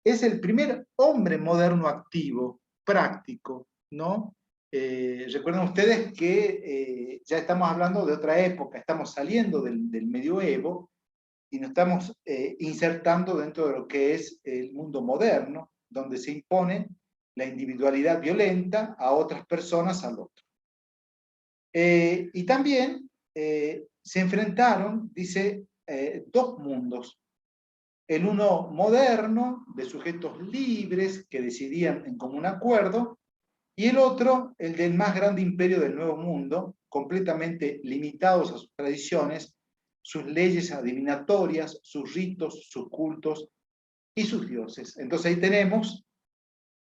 es el primer hombre moderno activo práctico, ¿no? Recuerden ustedes que ya estamos hablando de otra época, estamos saliendo del medioevo y nos estamos insertando dentro de lo que es el mundo moderno, donde se impone la individualidad violenta a otras personas, al otro. Y también se enfrentaron, dice, dos mundos. El uno moderno, de sujetos libres que decidían en común acuerdo, y el otro, el del más grande imperio del Nuevo Mundo, completamente limitados a sus tradiciones, sus leyes adivinatorias, sus ritos, sus cultos y sus dioses. Entonces ahí tenemos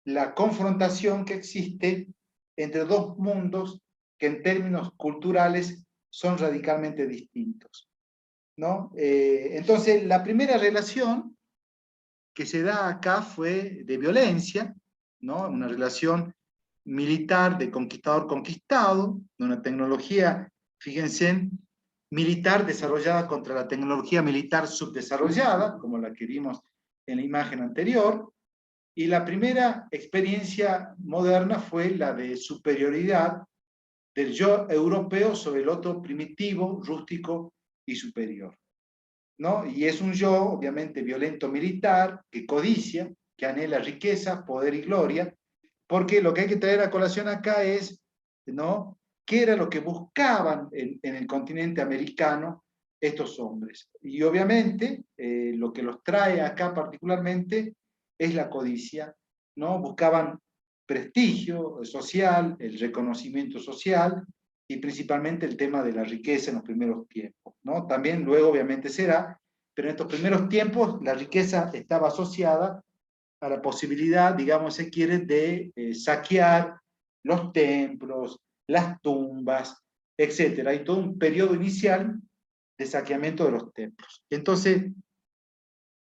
la confrontación que existe entre dos mundos que en términos culturales son radicalmente distintos, ¿no? Entonces la primera relación que se da acá fue de violencia, ¿no? Una relación militar de conquistador-conquistado, de una tecnología, fíjense, militar desarrollada contra la tecnología militar subdesarrollada, como la que vimos en la imagen anterior, y la primera experiencia moderna fue la de superioridad del yo europeo sobre el otro primitivo, rústico y superior, ¿no? Y es un yo, obviamente, violento militar, que codicia, que anhela riqueza, poder y gloria, porque lo que hay que traer a colación acá es, ¿no?, qué era lo que buscaban en el continente americano estos hombres. Y obviamente, lo que los trae acá particularmente es la codicia, ¿no? Buscaban prestigio social, el reconocimiento social, y principalmente el tema de la riqueza en los primeros tiempos, ¿no? También luego obviamente será, pero en estos primeros tiempos la riqueza estaba asociada a la posibilidad, digamos, se quiere, de saquear los templos, las tumbas, etc. Hay todo un periodo inicial de saqueamiento de los templos. Entonces,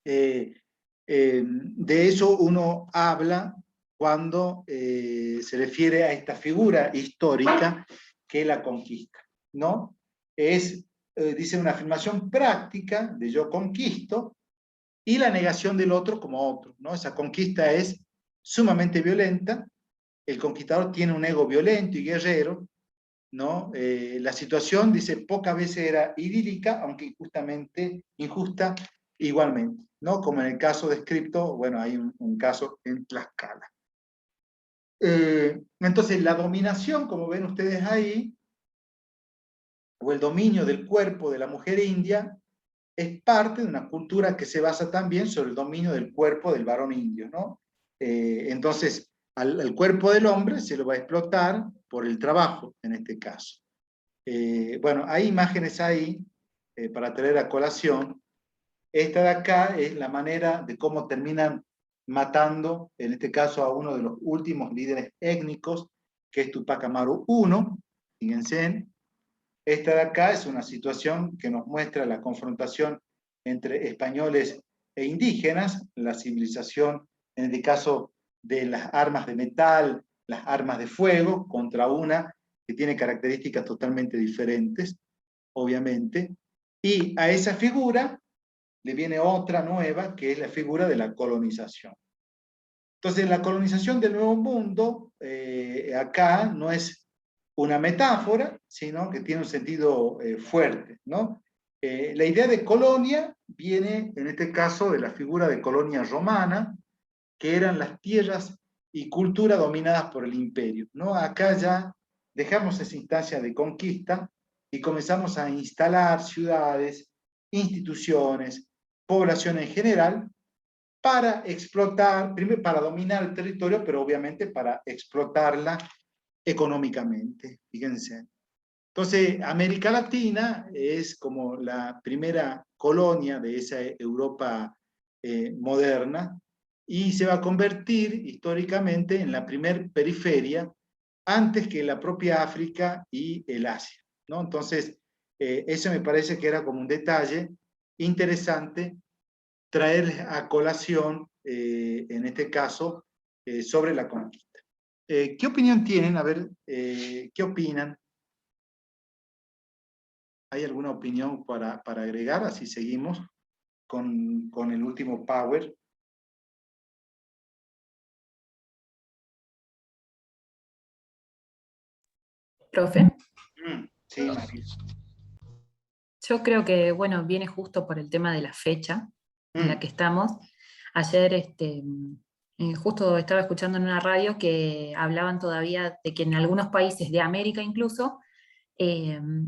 de eso uno habla cuando se refiere a esta figura histórica que es la conquista, ¿no? Es, dice, una afirmación práctica de yo conquisto, y la negación del otro como otro, ¿no? Esa conquista es sumamente violenta, el conquistador tiene un ego violento y guerrero, ¿no? La situación, dice, pocas veces era idílica, aunque injusta igualmente, ¿no? Como en el caso descrito, bueno, hay un caso en Tlaxcala. Entonces, la dominación, como ven ustedes ahí, o el dominio del cuerpo de la mujer india, es parte de una cultura que se basa también sobre el dominio del cuerpo del varón indio, ¿no? Entonces, al cuerpo del hombre se lo va a explotar por el trabajo, en este caso. Bueno, hay imágenes ahí para traer a colación. Esta de acá es la manera de cómo terminan matando, en este caso, a uno de los últimos líderes étnicos, que es Tupac Amaru I. Fíjense, esta de acá es una situación que nos muestra la confrontación entre españoles e indígenas, la civilización, en este caso de las armas de metal, las armas de fuego, contra una que tiene características totalmente diferentes, obviamente, y a esa figura le viene otra nueva, que es la figura de la colonización. Entonces, la colonización del Nuevo Mundo, acá no es una metáfora, sino que tiene un sentido fuerte, ¿no? La idea de colonia viene, en este caso, de la figura de colonia romana, que eran las tierras y cultura dominadas por el imperio, ¿no? Acá ya dejamos esa instancia de conquista y comenzamos a instalar ciudades, instituciones, población en general, para explotar, primero para dominar el territorio, pero obviamente para explotarla económicamente, fíjense. Entonces, América Latina es como la primera colonia de esa Europa moderna, y se va a convertir históricamente en la primer periferia antes que la propia África y el Asia, ¿no? Entonces, eso me parece que era como un detalle interesante traerles a colación, en este caso, sobre la conquista. ¿Qué opinión tienen? A ver, ¿qué opinan? ¿Hay alguna opinión para agregar? Así seguimos con el último power. Profe, Sí, María. yo creo que, bueno, viene justo por el tema de la fecha en la Mm, que estamos. Ayer, justo estaba escuchando en una radio que hablaban todavía de que en algunos países de América incluso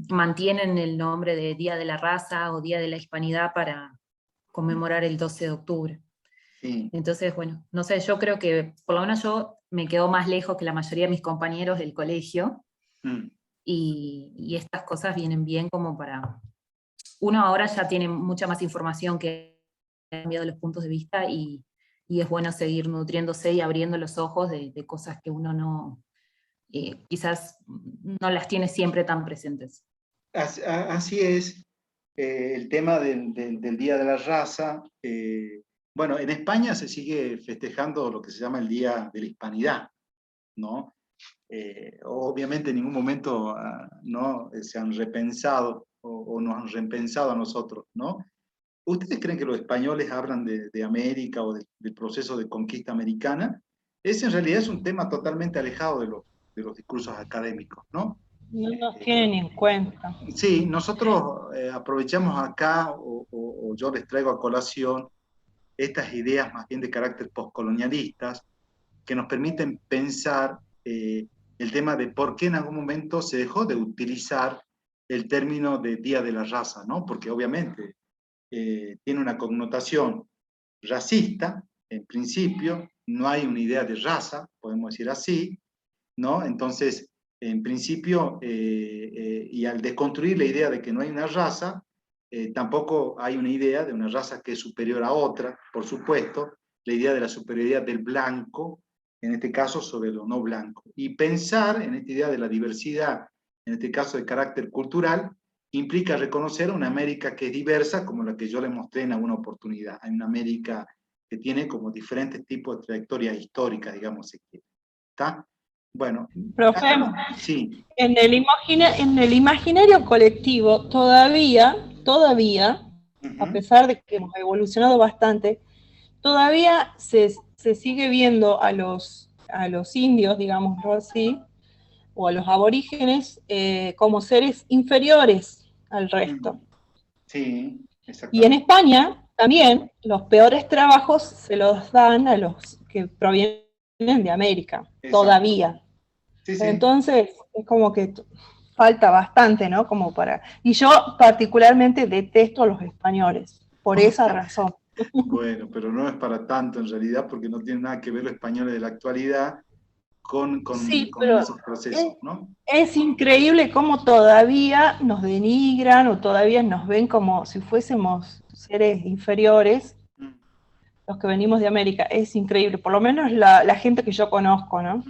mantienen el nombre de Día de la Raza o Día de la Hispanidad para conmemorar el 12 de octubre. sí. Entonces, bueno, no sé, yo creo que por lo menos yo me quedo más lejos que la mayoría de mis compañeros del colegio Mm, y estas cosas vienen bien como para... Uno ahora ya tiene mucha más información que ha cambiado los puntos de vista y es bueno seguir nutriéndose y abriendo los ojos de cosas que uno no, quizás no las tiene siempre tan presentes. Así es, el tema del Día de la Raza. Bueno, en España se sigue festejando lo que se llama el Día de la Hispanidad, ¿no? Obviamente en ningún momento no se han repensado o nos han repensado a nosotros, ¿no? ¿Ustedes creen que los españoles hablan de América o del proceso de conquista americana? Ese en realidad es un tema totalmente alejado de los discursos académicos, ¿no? No nos tienen en cuenta. Sí, nosotros aprovechamos acá, o yo les traigo a colación estas ideas más bien de carácter postcolonialistas que nos permiten pensar el tema de por qué en algún momento se dejó de utilizar el término de Día de la Raza, ¿no? Porque obviamente tiene una connotación racista, en principio, no hay una idea de raza, podemos decir así, ¿no? Entonces, en principio, y al desconstruir la idea de que no hay una raza, tampoco hay una idea de una raza que es superior a otra, por supuesto, la idea de la superioridad del blanco, en este caso sobre lo no blanco. Y pensar en esta idea de la diversidad, en este caso de carácter cultural, implica reconocer una América que es diversa, como la que yo les mostré en alguna oportunidad. Hay una América que tiene como diferentes tipos de trayectorias históricas, digamos, si quiere. ¿Está? Bueno, Profe, sí. en el imaginario colectivo todavía, a pesar de que hemos evolucionado bastante, todavía se sigue viendo a los indios, digámoslo así, o a los aborígenes como seres inferiores al resto. Sí, Y en exactamente. España también los peores trabajos se los dan a los que provienen de América, Exacto. todavía. Sí, sí. Entonces, es como que falta bastante, ¿no? Como para... Y yo particularmente detesto a los españoles, por esa razón. Bueno, pero no es para tanto en realidad, porque no tiene nada que ver los españoles de la actualidad con Sí, pero esos procesos, ¿no? es increíble cómo todavía nos denigran o todavía nos ven como si fuésemos seres inferiores, los que venimos de América. Es increíble, por lo menos la gente que yo conozco, ¿no?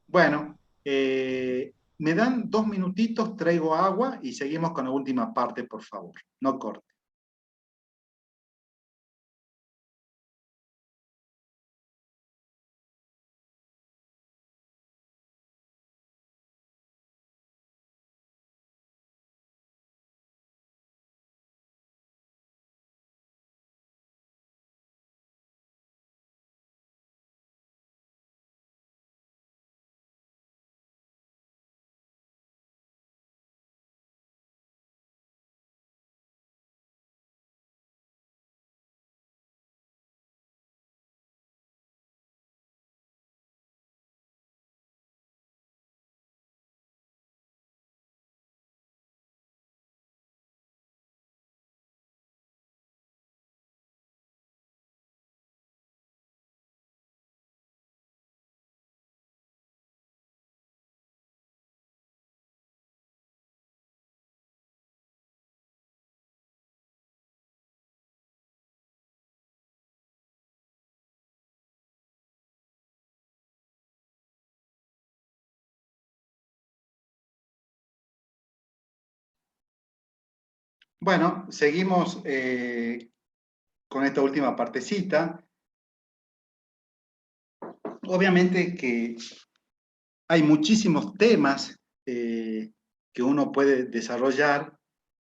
Bueno, me dan 2 minutitos, traigo agua y seguimos con la última parte, por favor. No corte. Bueno, seguimos con esta última partecita. Obviamente que hay muchísimos temas que uno puede desarrollar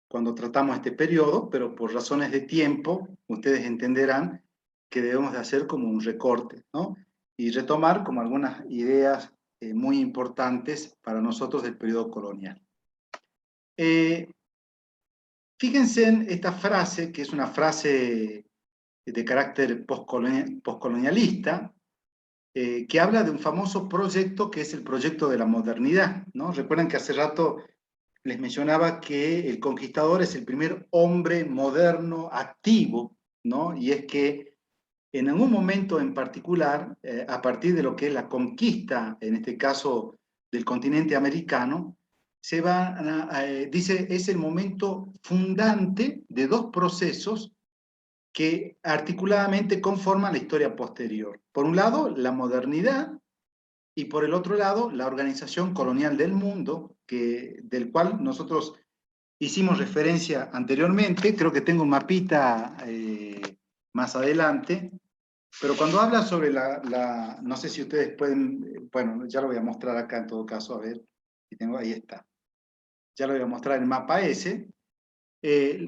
cuando tratamos este periodo, pero por razones de tiempo, ustedes entenderán que debemos de hacer como un recorte, ¿no? Y retomar como algunas ideas muy importantes para nosotros del periodo colonial. Fíjense en esta frase, que es una frase de carácter postcolonialista, que habla de un famoso proyecto que es el proyecto de la modernidad, ¿no? Recuerdan que hace rato les mencionaba que el conquistador es el primer hombre moderno activo, ¿no? Y es que en algún momento en particular, a partir de lo que es la conquista, en este caso del continente americano, se va dice, es el momento fundante de dos procesos que articuladamente conforman la historia posterior. Por un lado, la modernidad, y por el otro lado, la organización colonial del mundo, del cual nosotros hicimos referencia anteriormente. Creo que tengo un mapita más adelante, pero cuando habla sobre no sé si ustedes pueden, bueno, ya lo voy a mostrar acá en todo caso, a ver, si tengo, ahí está. Ya lo voy a mostrar en el mapa ese.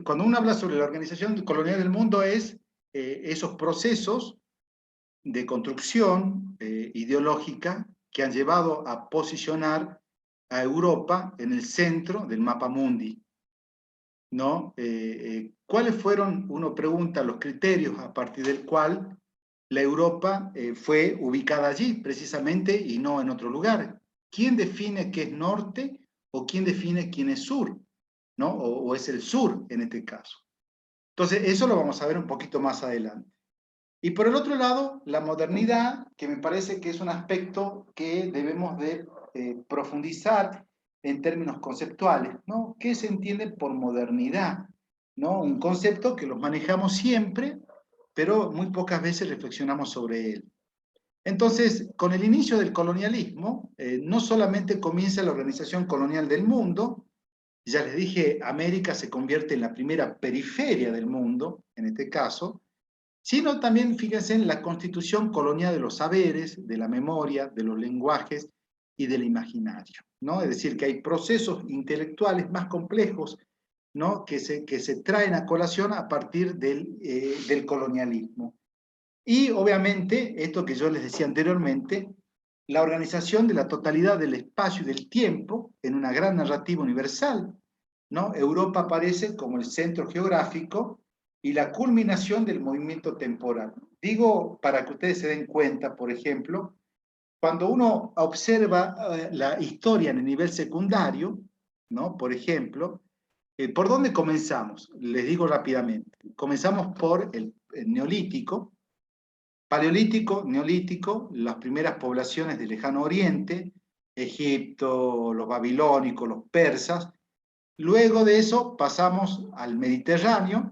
Cuando uno habla sobre la organización colonial del mundo es esos procesos de construcción ideológica que han llevado a posicionar a Europa en el centro del mapa mundi, ¿no? ¿Cuáles fueron, uno pregunta, los criterios a partir del cual la Europa fue ubicada allí precisamente y no en otro lugar? ¿Quién define qué es norte o quién define quién es sur, ¿no? O es el sur en este caso. Entonces, eso lo vamos a ver un poquito más adelante. Y por el otro lado, la modernidad, que me parece que es un aspecto que debemos de profundizar en términos conceptuales, ¿no? ¿Qué se entiende por modernidad? ¿No? Un concepto que lo manejamos siempre, pero muy pocas veces reflexionamos sobre él. Entonces, con el inicio del colonialismo, no solamente comienza la organización colonial del mundo, ya les dije, América se convierte en la primera periferia del mundo, en este caso, sino también, fíjense, en la constitución colonial de los saberes, de la memoria, de los lenguajes y del imaginario, ¿no? Es decir, que hay procesos intelectuales más complejos, ¿no? que se traen a colación a partir del colonialismo. Y, obviamente, esto que yo les decía anteriormente, la organización de la totalidad del espacio y del tiempo en una gran narrativa universal, ¿no? Europa aparece como el centro geográfico y la culminación del movimiento temporal. Digo, para que ustedes se den cuenta, por ejemplo, cuando uno observa la historia en el nivel secundario, ¿no? Por ejemplo, ¿por dónde comenzamos? Les digo rápidamente. Comenzamos por el Neolítico, Paleolítico, Neolítico, las primeras poblaciones del Lejano Oriente, Egipto, los babilónicos, los persas. Luego de eso pasamos al Mediterráneo,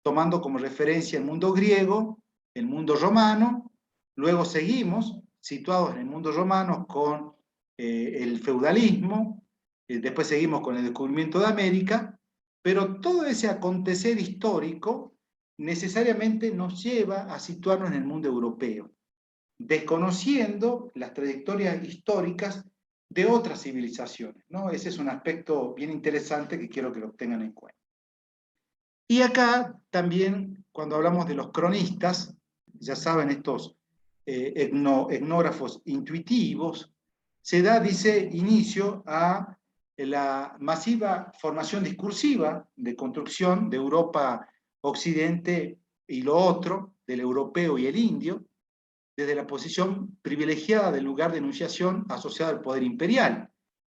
tomando como referencia el mundo griego, el mundo romano. Luego seguimos situados en el mundo romano con el feudalismo, después seguimos con el descubrimiento de América, pero todo ese acontecer histórico necesariamente nos lleva a situarnos en el mundo europeo, desconociendo las trayectorias históricas de otras civilizaciones, ¿no? Ese es un aspecto bien interesante que quiero que lo tengan en cuenta. Y acá también, cuando hablamos de los cronistas, ya saben, estos etnógrafos intuitivos, se da, dice, inicio a la masiva formación discursiva de construcción de Europa Occidente y lo otro, del europeo y el indio, desde la posición privilegiada del lugar de enunciación asociado al poder imperial,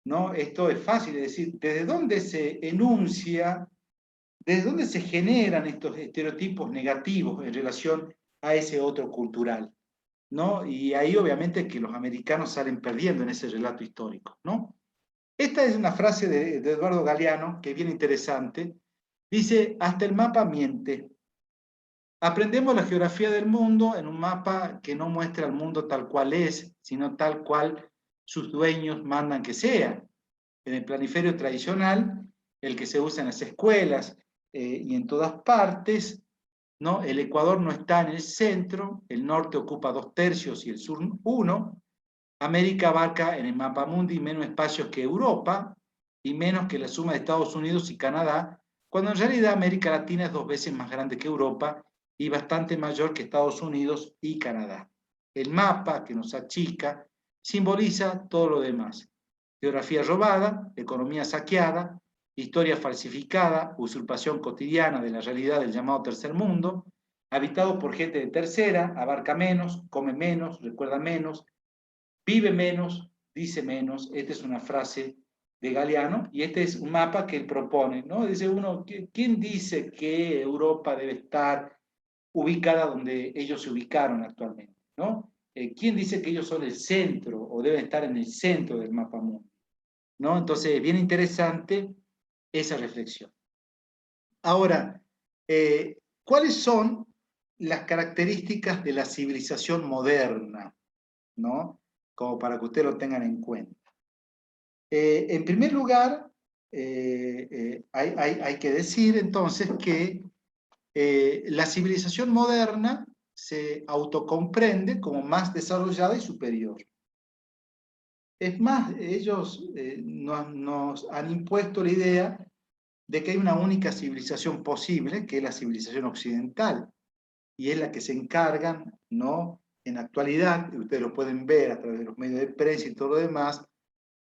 ¿no? Esto es fácil de decir, ¿desde dónde se enuncia, desde dónde se generan estos estereotipos negativos en relación a ese otro cultural, ¿no? Y ahí obviamente que los americanos salen perdiendo en ese relato histórico, ¿no? Esta es una frase de Eduardo Galeano, que es bien interesante. Dice, hasta el mapa miente. Aprendemos la geografía del mundo en un mapa que no muestra el mundo tal cual es, sino tal cual sus dueños mandan que sea. En el planiferio tradicional, el que se usa en las escuelas y en todas partes, ¿no? El Ecuador no está en el centro, el norte ocupa 2/3 y el sur 1. América abarca en el mapa mundi menos espacios que Europa y menos que la suma de Estados Unidos y Canadá, cuando en realidad América Latina es 2 veces más grande que Europa y bastante mayor que Estados Unidos y Canadá. El mapa que nos achica simboliza todo lo demás. Geografía robada, economía saqueada, historia falsificada, usurpación cotidiana de la realidad del llamado tercer mundo, habitado por gente de tercera, abarca menos, come menos, recuerda menos, vive menos, dice menos. Esta es una frase de Galeano, y este es un mapa que él propone, ¿no? Dice uno, ¿quién dice que Europa debe estar ubicada donde ellos se ubicaron actualmente, ¿no? ¿Quién dice que ellos son el centro o deben estar en el centro del mapa mundo? ¿No? Entonces, bien interesante esa reflexión. Ahora, ¿cuáles son las características de la civilización moderna? ¿No? Como para que ustedes lo tengan en cuenta. En primer lugar, hay que decir entonces que la civilización moderna se autocomprende como más desarrollada y superior. Es más, ellos nos han impuesto la idea de que hay una única civilización posible, que es la civilización occidental, y es la que se encargan, ¿no? En la actualidad, y ustedes lo pueden ver a través de los medios de prensa y todo lo demás,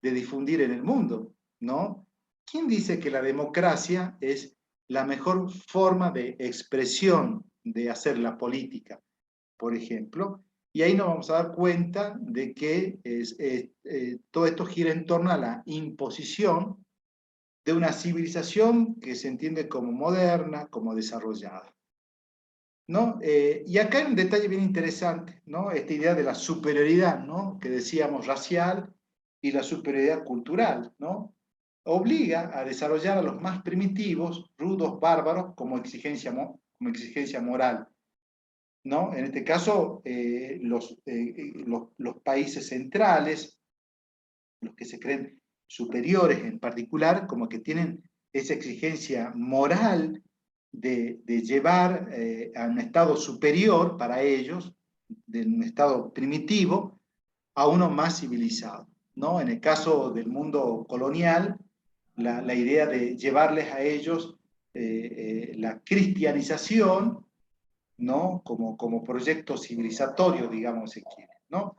de difundir en el mundo, ¿no? ¿Quién dice que la democracia es la mejor forma de expresión de hacer la política, por ejemplo? Y ahí nos vamos a dar cuenta de que todo esto gira en torno a la imposición de una civilización que se entiende como moderna, como desarrollada, ¿no? Y acá hay un detalle bien interesante, ¿no? Esta idea de la superioridad, ¿no? Que decíamos racial, y la superioridad cultural, ¿no? Obliga a desarrollar a los más primitivos, rudos, bárbaros, como exigencia moral, ¿no? En este caso, los países centrales, los que se creen superiores en particular, como que tienen esa exigencia moral de llevar a un estado superior para ellos, de un estado primitivo, a uno más civilizado, ¿no? En el caso del mundo colonial, la idea de llevarles a ellos la cristianización, ¿no? Como proyecto civilizatorio, digamos, si quiere, ¿no?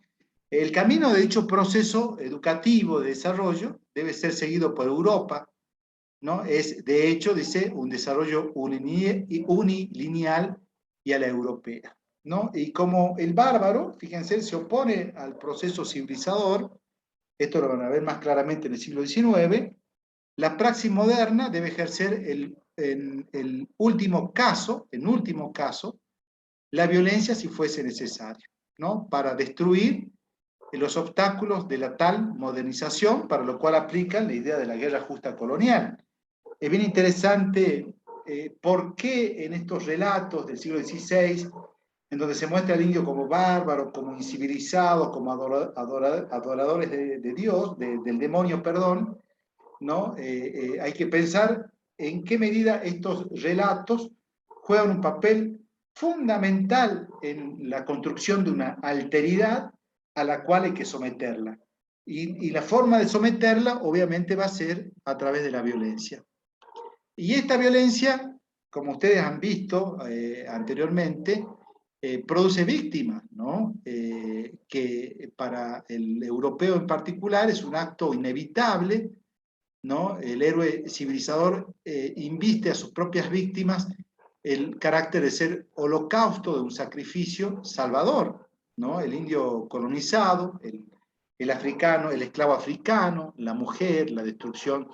El camino de dicho proceso educativo de desarrollo debe ser seguido por Europa, ¿no? Es, de hecho, dice, un desarrollo unilineal y a la europea, ¿no? Y como el bárbaro, fíjense, se opone al proceso civilizador, esto lo van a ver más claramente en el siglo XIX, la praxis moderna debe ejercer en último caso, la violencia si fuese necesario, ¿no? Para destruir los obstáculos de la tal modernización, para lo cual aplican la idea de la guerra justa colonial. Es bien interesante por qué en estos relatos del siglo XVI, en donde se muestra al indio como bárbaro, como incivilizado, como adoradores de Dios, del demonio, perdón, ¿no? Hay que pensar en qué medida estos relatos juegan un papel fundamental en la construcción de una alteridad a la cual hay que someterla. Y la forma de someterla, obviamente, va a ser a través de la violencia. Y esta violencia, como ustedes han visto anteriormente, produce víctimas, ¿no? Que para el europeo en particular es un acto inevitable, ¿no? El héroe civilizador inviste a sus propias víctimas el carácter de ser holocausto, de un sacrificio salvador, ¿no? El indio colonizado, el africano, el esclavo africano, la mujer, la destrucción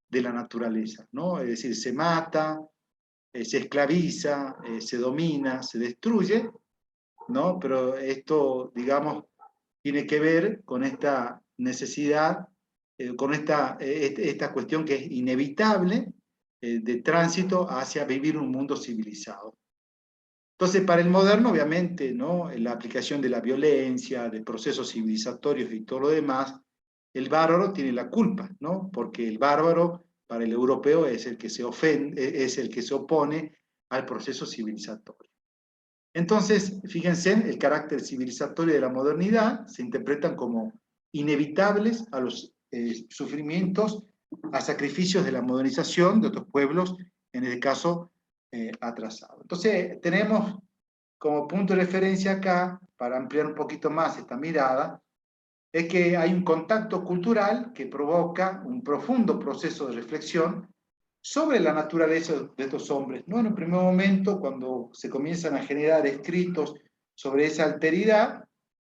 de la naturaleza, ¿no? Es decir, se mata, se esclaviza, se domina, se destruye, ¿no? Pero esto, digamos, tiene que ver con esta necesidad, con esta cuestión que es inevitable de tránsito hacia vivir un mundo civilizado. Entonces, para el moderno, obviamente, ¿no? La aplicación de la violencia, de procesos civilizatorios y todo lo demás, el bárbaro tiene la culpa, ¿no? Porque el bárbaro, para el europeo, es el que se ofende, es el que se opone al proceso civilizatorio. Entonces, fíjense, el carácter civilizatorio de la modernidad se interpretan como inevitables a los sufrimientos, a sacrificios de la modernización de otros pueblos, en el caso atrasado. Entonces, tenemos como punto de referencia acá, para ampliar un poquito más esta mirada, es que hay un contacto cultural que provoca un profundo proceso de reflexión sobre la naturaleza de estos hombres. ¿No? En un primer momento, cuando se comienzan a generar escritos sobre esa alteridad,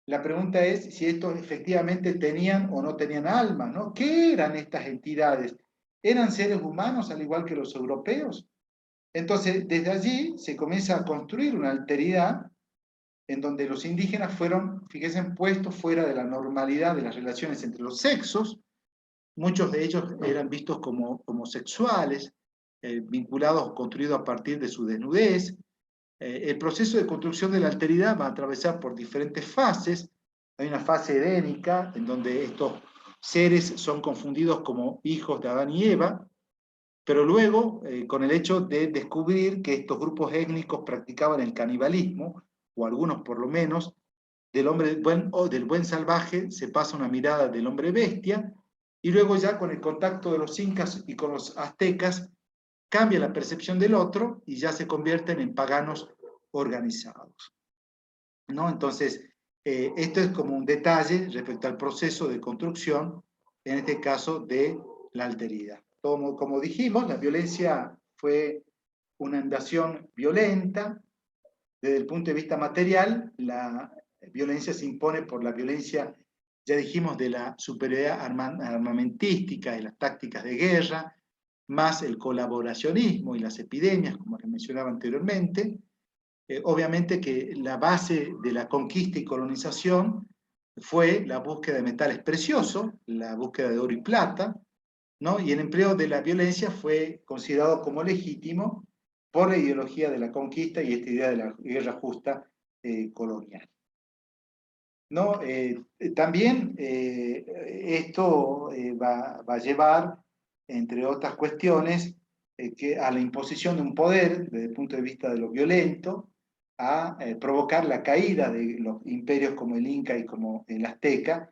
la pregunta es si estos efectivamente tenían o no tenían alma, ¿no? ¿Qué eran estas entidades? ¿Eran seres humanos al igual que los europeos? Entonces, desde allí se comienza a construir una alteridad en donde los indígenas fueron, fíjense, puestos fuera de la normalidad de las relaciones entre los sexos. Muchos de ellos eran vistos como homosexuales, vinculados o construidos a partir de su desnudez. El proceso de construcción de la alteridad va a atravesar por diferentes fases. Hay una fase edénica, en donde estos seres son confundidos como hijos de Adán y Eva, pero luego, con el hecho de descubrir que estos grupos étnicos practicaban el canibalismo, o algunos por lo menos, del hombre buen o del buen salvaje se pasa una mirada del hombre bestia, y luego ya con el contacto de los incas y con los aztecas cambia la percepción del otro y ya se convierten en paganos organizados, ¿no? Entonces, esto es como un detalle respecto al proceso de construcción, en este caso de la alteridad. Como dijimos, la violencia fue una invasión violenta. Desde el punto de vista material, la violencia se impone por la violencia, ya dijimos, de la superioridad armamentística y las tácticas de guerra, más el colaboracionismo y las epidemias, como les mencionaba anteriormente. Obviamente que la base de la conquista y colonización fue la búsqueda de metales preciosos, la búsqueda de oro y plata, ¿no? Y el empleo de la violencia fue considerado como legítimo por la ideología de la conquista y esta idea de la guerra justa colonial, ¿no? También esto va a llevar, entre otras cuestiones, a la imposición de un poder desde el punto de vista de lo violento, a provocar la caída de los imperios como el Inca y como el Azteca,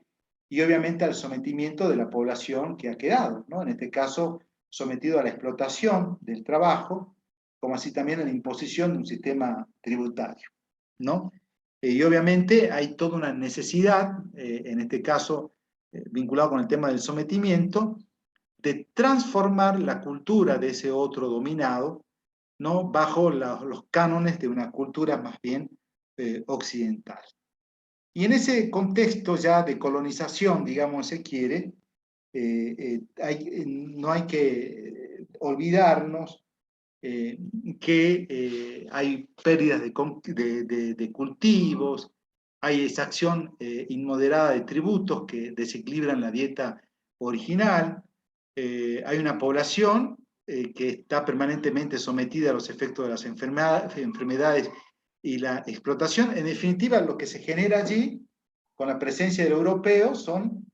y obviamente al sometimiento de la población que ha quedado, ¿no? En este caso, sometido a la explotación del trabajo, como así también a la imposición de un sistema tributario, ¿no? Y obviamente hay toda una necesidad, en este caso vinculado con el tema del sometimiento, de transformar la cultura de ese otro dominado, ¿no? Bajo los cánones de una cultura más bien occidental. Y en ese contexto ya de colonización, digamos, se quiere, no hay que olvidarnos que hay pérdidas de cultivos, hay exacción inmoderada de tributos que desequilibran la dieta original, hay una población que está permanentemente sometida a los efectos de las enfermedades y la explotación. En definitiva, lo que se genera allí, con la presencia del europeo, son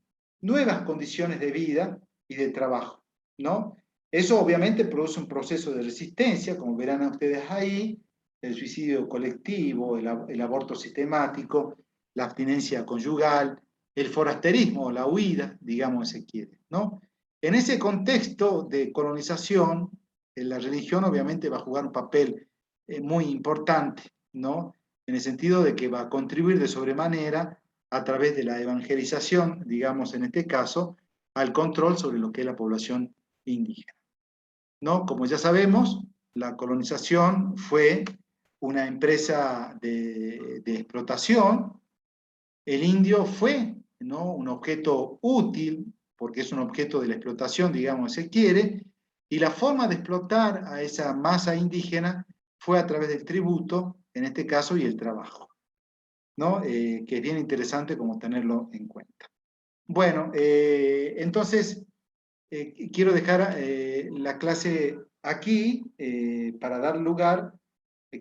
nuevas condiciones de vida y de trabajo, ¿no? Eso obviamente produce un proceso de resistencia, como verán ustedes ahí, el suicidio colectivo, el aborto sistemático, la abstinencia conyugal, el forasterismo, la huida, digamos, si se quiere, ¿no? En ese contexto de colonización, la religión obviamente va a jugar un papel muy importante, ¿no? En el sentido de que va a contribuir de sobremanera a través de la evangelización, digamos en este caso, al control sobre lo que es la población indígena, ¿no? Como ya sabemos, la colonización fue una empresa de explotación. El indio fue, ¿no?, un objeto útil, porque es un objeto de la explotación, digamos, se quiere, y la forma de explotar a esa masa indígena fue a través del tributo, en este caso, y el trabajo, ¿no? Que es bien interesante como tenerlo en cuenta. Bueno, entonces, quiero dejar la clase aquí para dar lugar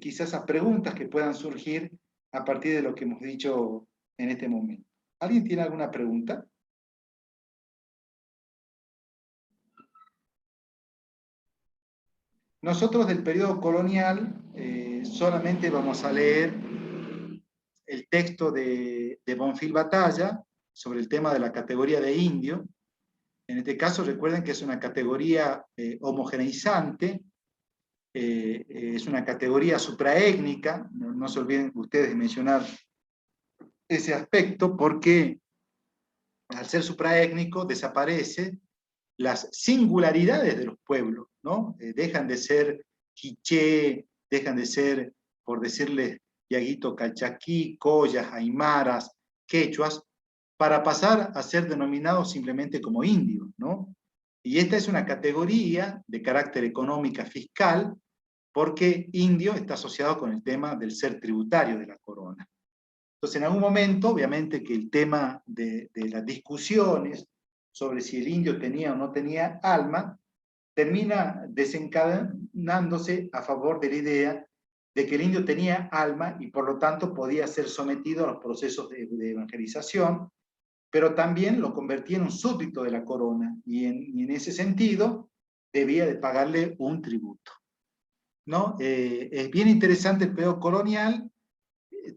quizás a preguntas que puedan surgir a partir de lo que hemos dicho en este momento. ¿Alguien tiene alguna pregunta? Nosotros del periodo colonial solamente vamos a leer el texto de Bonfil Batalla sobre el tema de la categoría de indio. En este caso recuerden que es una categoría homogeneizante, es una categoría supraétnica, no se olviden ustedes de mencionar ese aspecto, porque al ser supraétnico, desaparece las singularidades de los pueblos, ¿no? Dejan de ser quiché, dejan de ser, por decirles, yaguito, calchaquí, collas, aymaras, quechuas, para pasar a ser denominados simplemente como indios, ¿no? Y esta es una categoría de carácter económica fiscal, porque indio está asociado con el tema del ser tributario de la corona. Entonces, en algún momento, obviamente que el tema de las discusiones sobre si el indio tenía o no tenía alma, termina desencadenándose a favor de la idea de que el indio tenía alma y por lo tanto podía ser sometido a los procesos de evangelización, pero también lo convertía en un súbdito de la corona, y en ese sentido debía de pagarle un tributo, ¿no? Es bien interesante el periodo colonial,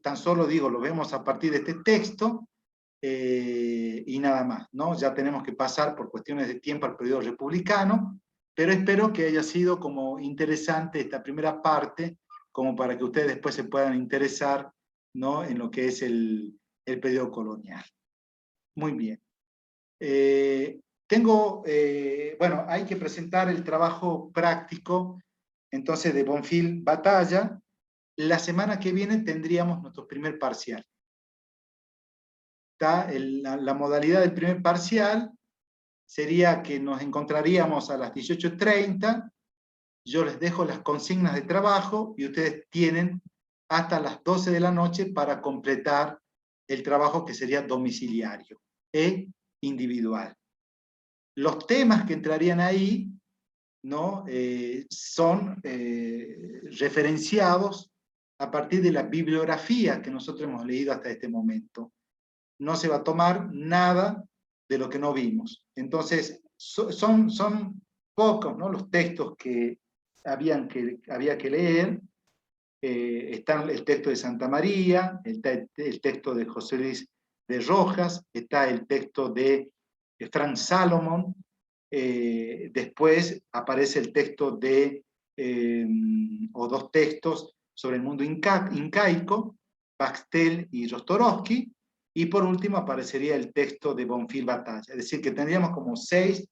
tan solo digo, lo vemos a partir de este texto, y nada más, ¿no? Ya tenemos que pasar por cuestiones de tiempo al periodo republicano, pero espero que haya sido como interesante esta primera parte, como para que ustedes después se puedan interesar, ¿no?, en lo que es el periodo colonial. Muy bien. Bueno, hay que presentar el trabajo práctico, entonces, de Bonfil Batalla. La semana que viene tendríamos nuestro primer parcial. La modalidad del primer parcial sería que nos encontraríamos a las 18:30, yo les dejo las consignas de trabajo y ustedes tienen hasta las 12 de la noche para completar el trabajo que sería domiciliario e individual. Los temas que entrarían ahí, ¿no?, son referenciados a partir de la bibliografía que nosotros hemos leído hasta este momento. No se va a tomar nada de lo que no vimos. Entonces, son pocos, ¿no?, los textos que había que leer. Está el texto de Santa María, está el texto de José Luis de Rojas, está el texto de Frank Salomón, después aparece el texto de, o dos textos sobre el mundo incaico, Baxtel y Rostorovsky, y por último aparecería el texto de Bonfil Batalla. Es decir, que tendríamos como 6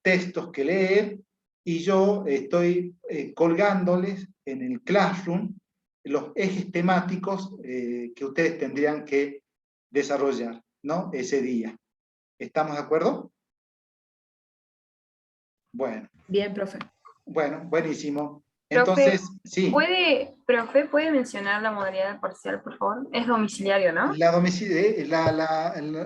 textos que leer, y yo estoy colgándoles en el Classroom los ejes temáticos que ustedes tendrían que desarrollar, ¿no?, ese día. ¿Estamos de acuerdo? Bueno. Bien, profe. Bueno, buenísimo. Entonces, Profe, sí. ¿puede mencionar la modalidad parcial, por favor? Es domiciliario, ¿no?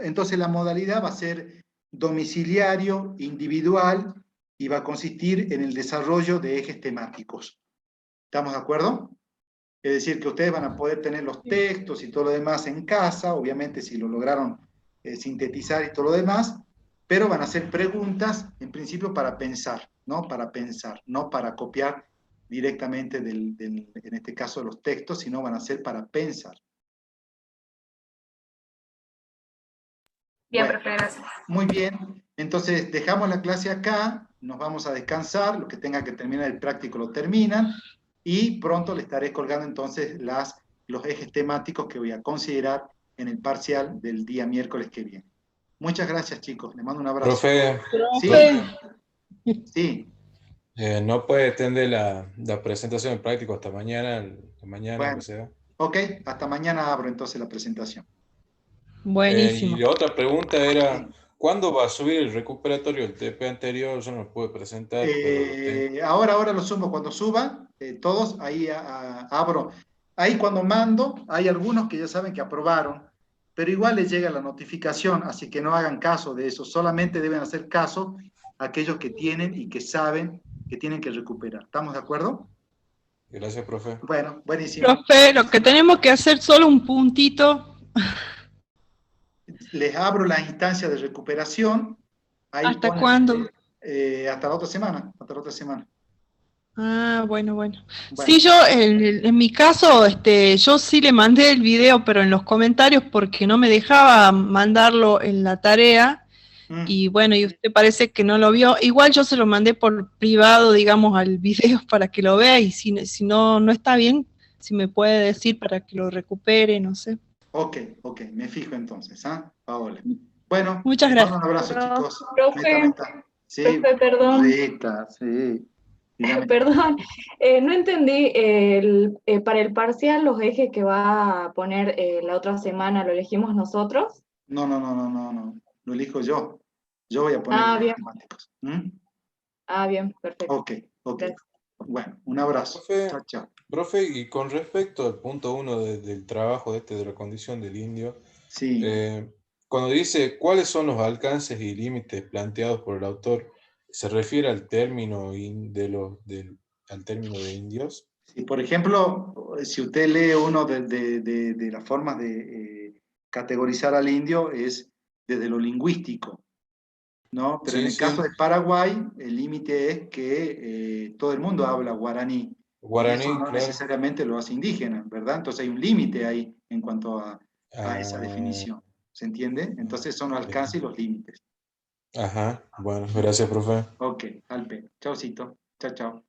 Entonces la modalidad va a ser domiciliario, individual, y va a consistir en el desarrollo de ejes temáticos. ¿Estamos de acuerdo? Es decir, que ustedes van a poder tener los textos y todo lo demás en casa, obviamente si lo lograron sintetizar y todo lo demás, pero van a hacer preguntas, en principio, para pensar, ¿no? Para pensar, no para copiar directamente en este caso los textos, sino van a ser para pensar. Bien, Bueno, profe, gracias. muy bien. Entonces, dejamos la clase acá, nos vamos a descansar, lo que tenga que terminar el práctico lo terminan, y pronto le estaré colgando entonces los ejes temáticos que voy a considerar en el parcial del día miércoles que viene. Muchas gracias, chicos. Les mando un abrazo. Profe. Sí. Sí. No puede extender la presentación en práctico hasta mañana, Bueno, que sea. Ok, hasta mañana abro entonces la presentación. Buenísimo. Y la otra pregunta era, ¿cuándo va a subir el recuperatorio? El TP anterior yo no lo pude presentar, pero Ahora lo subo. Cuando suba, todos, ahí abro. Ahí cuando mando, hay algunos que ya saben que aprobaron, pero igual les llega la notificación, así que no hagan caso de eso. Solamente deben hacer caso a aquellos que tienen y que saben que tienen que recuperar. ¿Estamos de acuerdo? Gracias, profe. Bueno, buenísimo. Profe, lo que tenemos que hacer solo un puntito. Les abro la instancia de recuperación. Ahí ¿Hasta ponen, cuándo? hasta la otra semana. Hasta la otra semana. Ah, bueno. Bueno. Sí, yo, en mi caso, yo sí le mandé el video, pero en los comentarios, porque no me dejaba mandarlo en la tarea, y bueno, y usted parece que no lo vio. Igual yo se lo mandé por privado, digamos, al video para que lo vea, y si no está bien, si me puede decir para que lo recupere, no sé. Ok, me fijo entonces, ¿ah? Paola. Bueno, Muchas les mando gracias. un abrazo, Perdón, chicos. profe, Meta. Sí, profe, perdón. Rita, sí. Dígame. Perdón, no entendí, para el parcial los ejes que va a poner la otra semana, ¿lo elegimos nosotros? No. Lo elijo yo. Yo voy a poner Ah, los bien. temáticos. ¿Mm? Ah, bien, perfecto. Ok. Gracias. Bueno, un abrazo. Profe, Chao. profe, y con respecto al punto 1 del trabajo de la condición del indio, Sí. cuando dice cuáles son los alcances y límites planteados por el autor, ¿se refiere al término al término de indios? Sí, por ejemplo, si usted lee uno de las formas de categorizar al indio, es desde lo lingüístico, ¿no? Pero en Sí, el sí, caso de Paraguay, el límite es que todo el mundo habla guaraní, y eso guaraní, no claro. necesariamente lo hace indígena, ¿verdad? Entonces hay un límite ahí en cuanto a esa Ah, definición, ¿se entiende? Entonces son los alcances y los límites. ajá, bueno, gracias, profe. Ok, Alpe. Chaucito. Chao.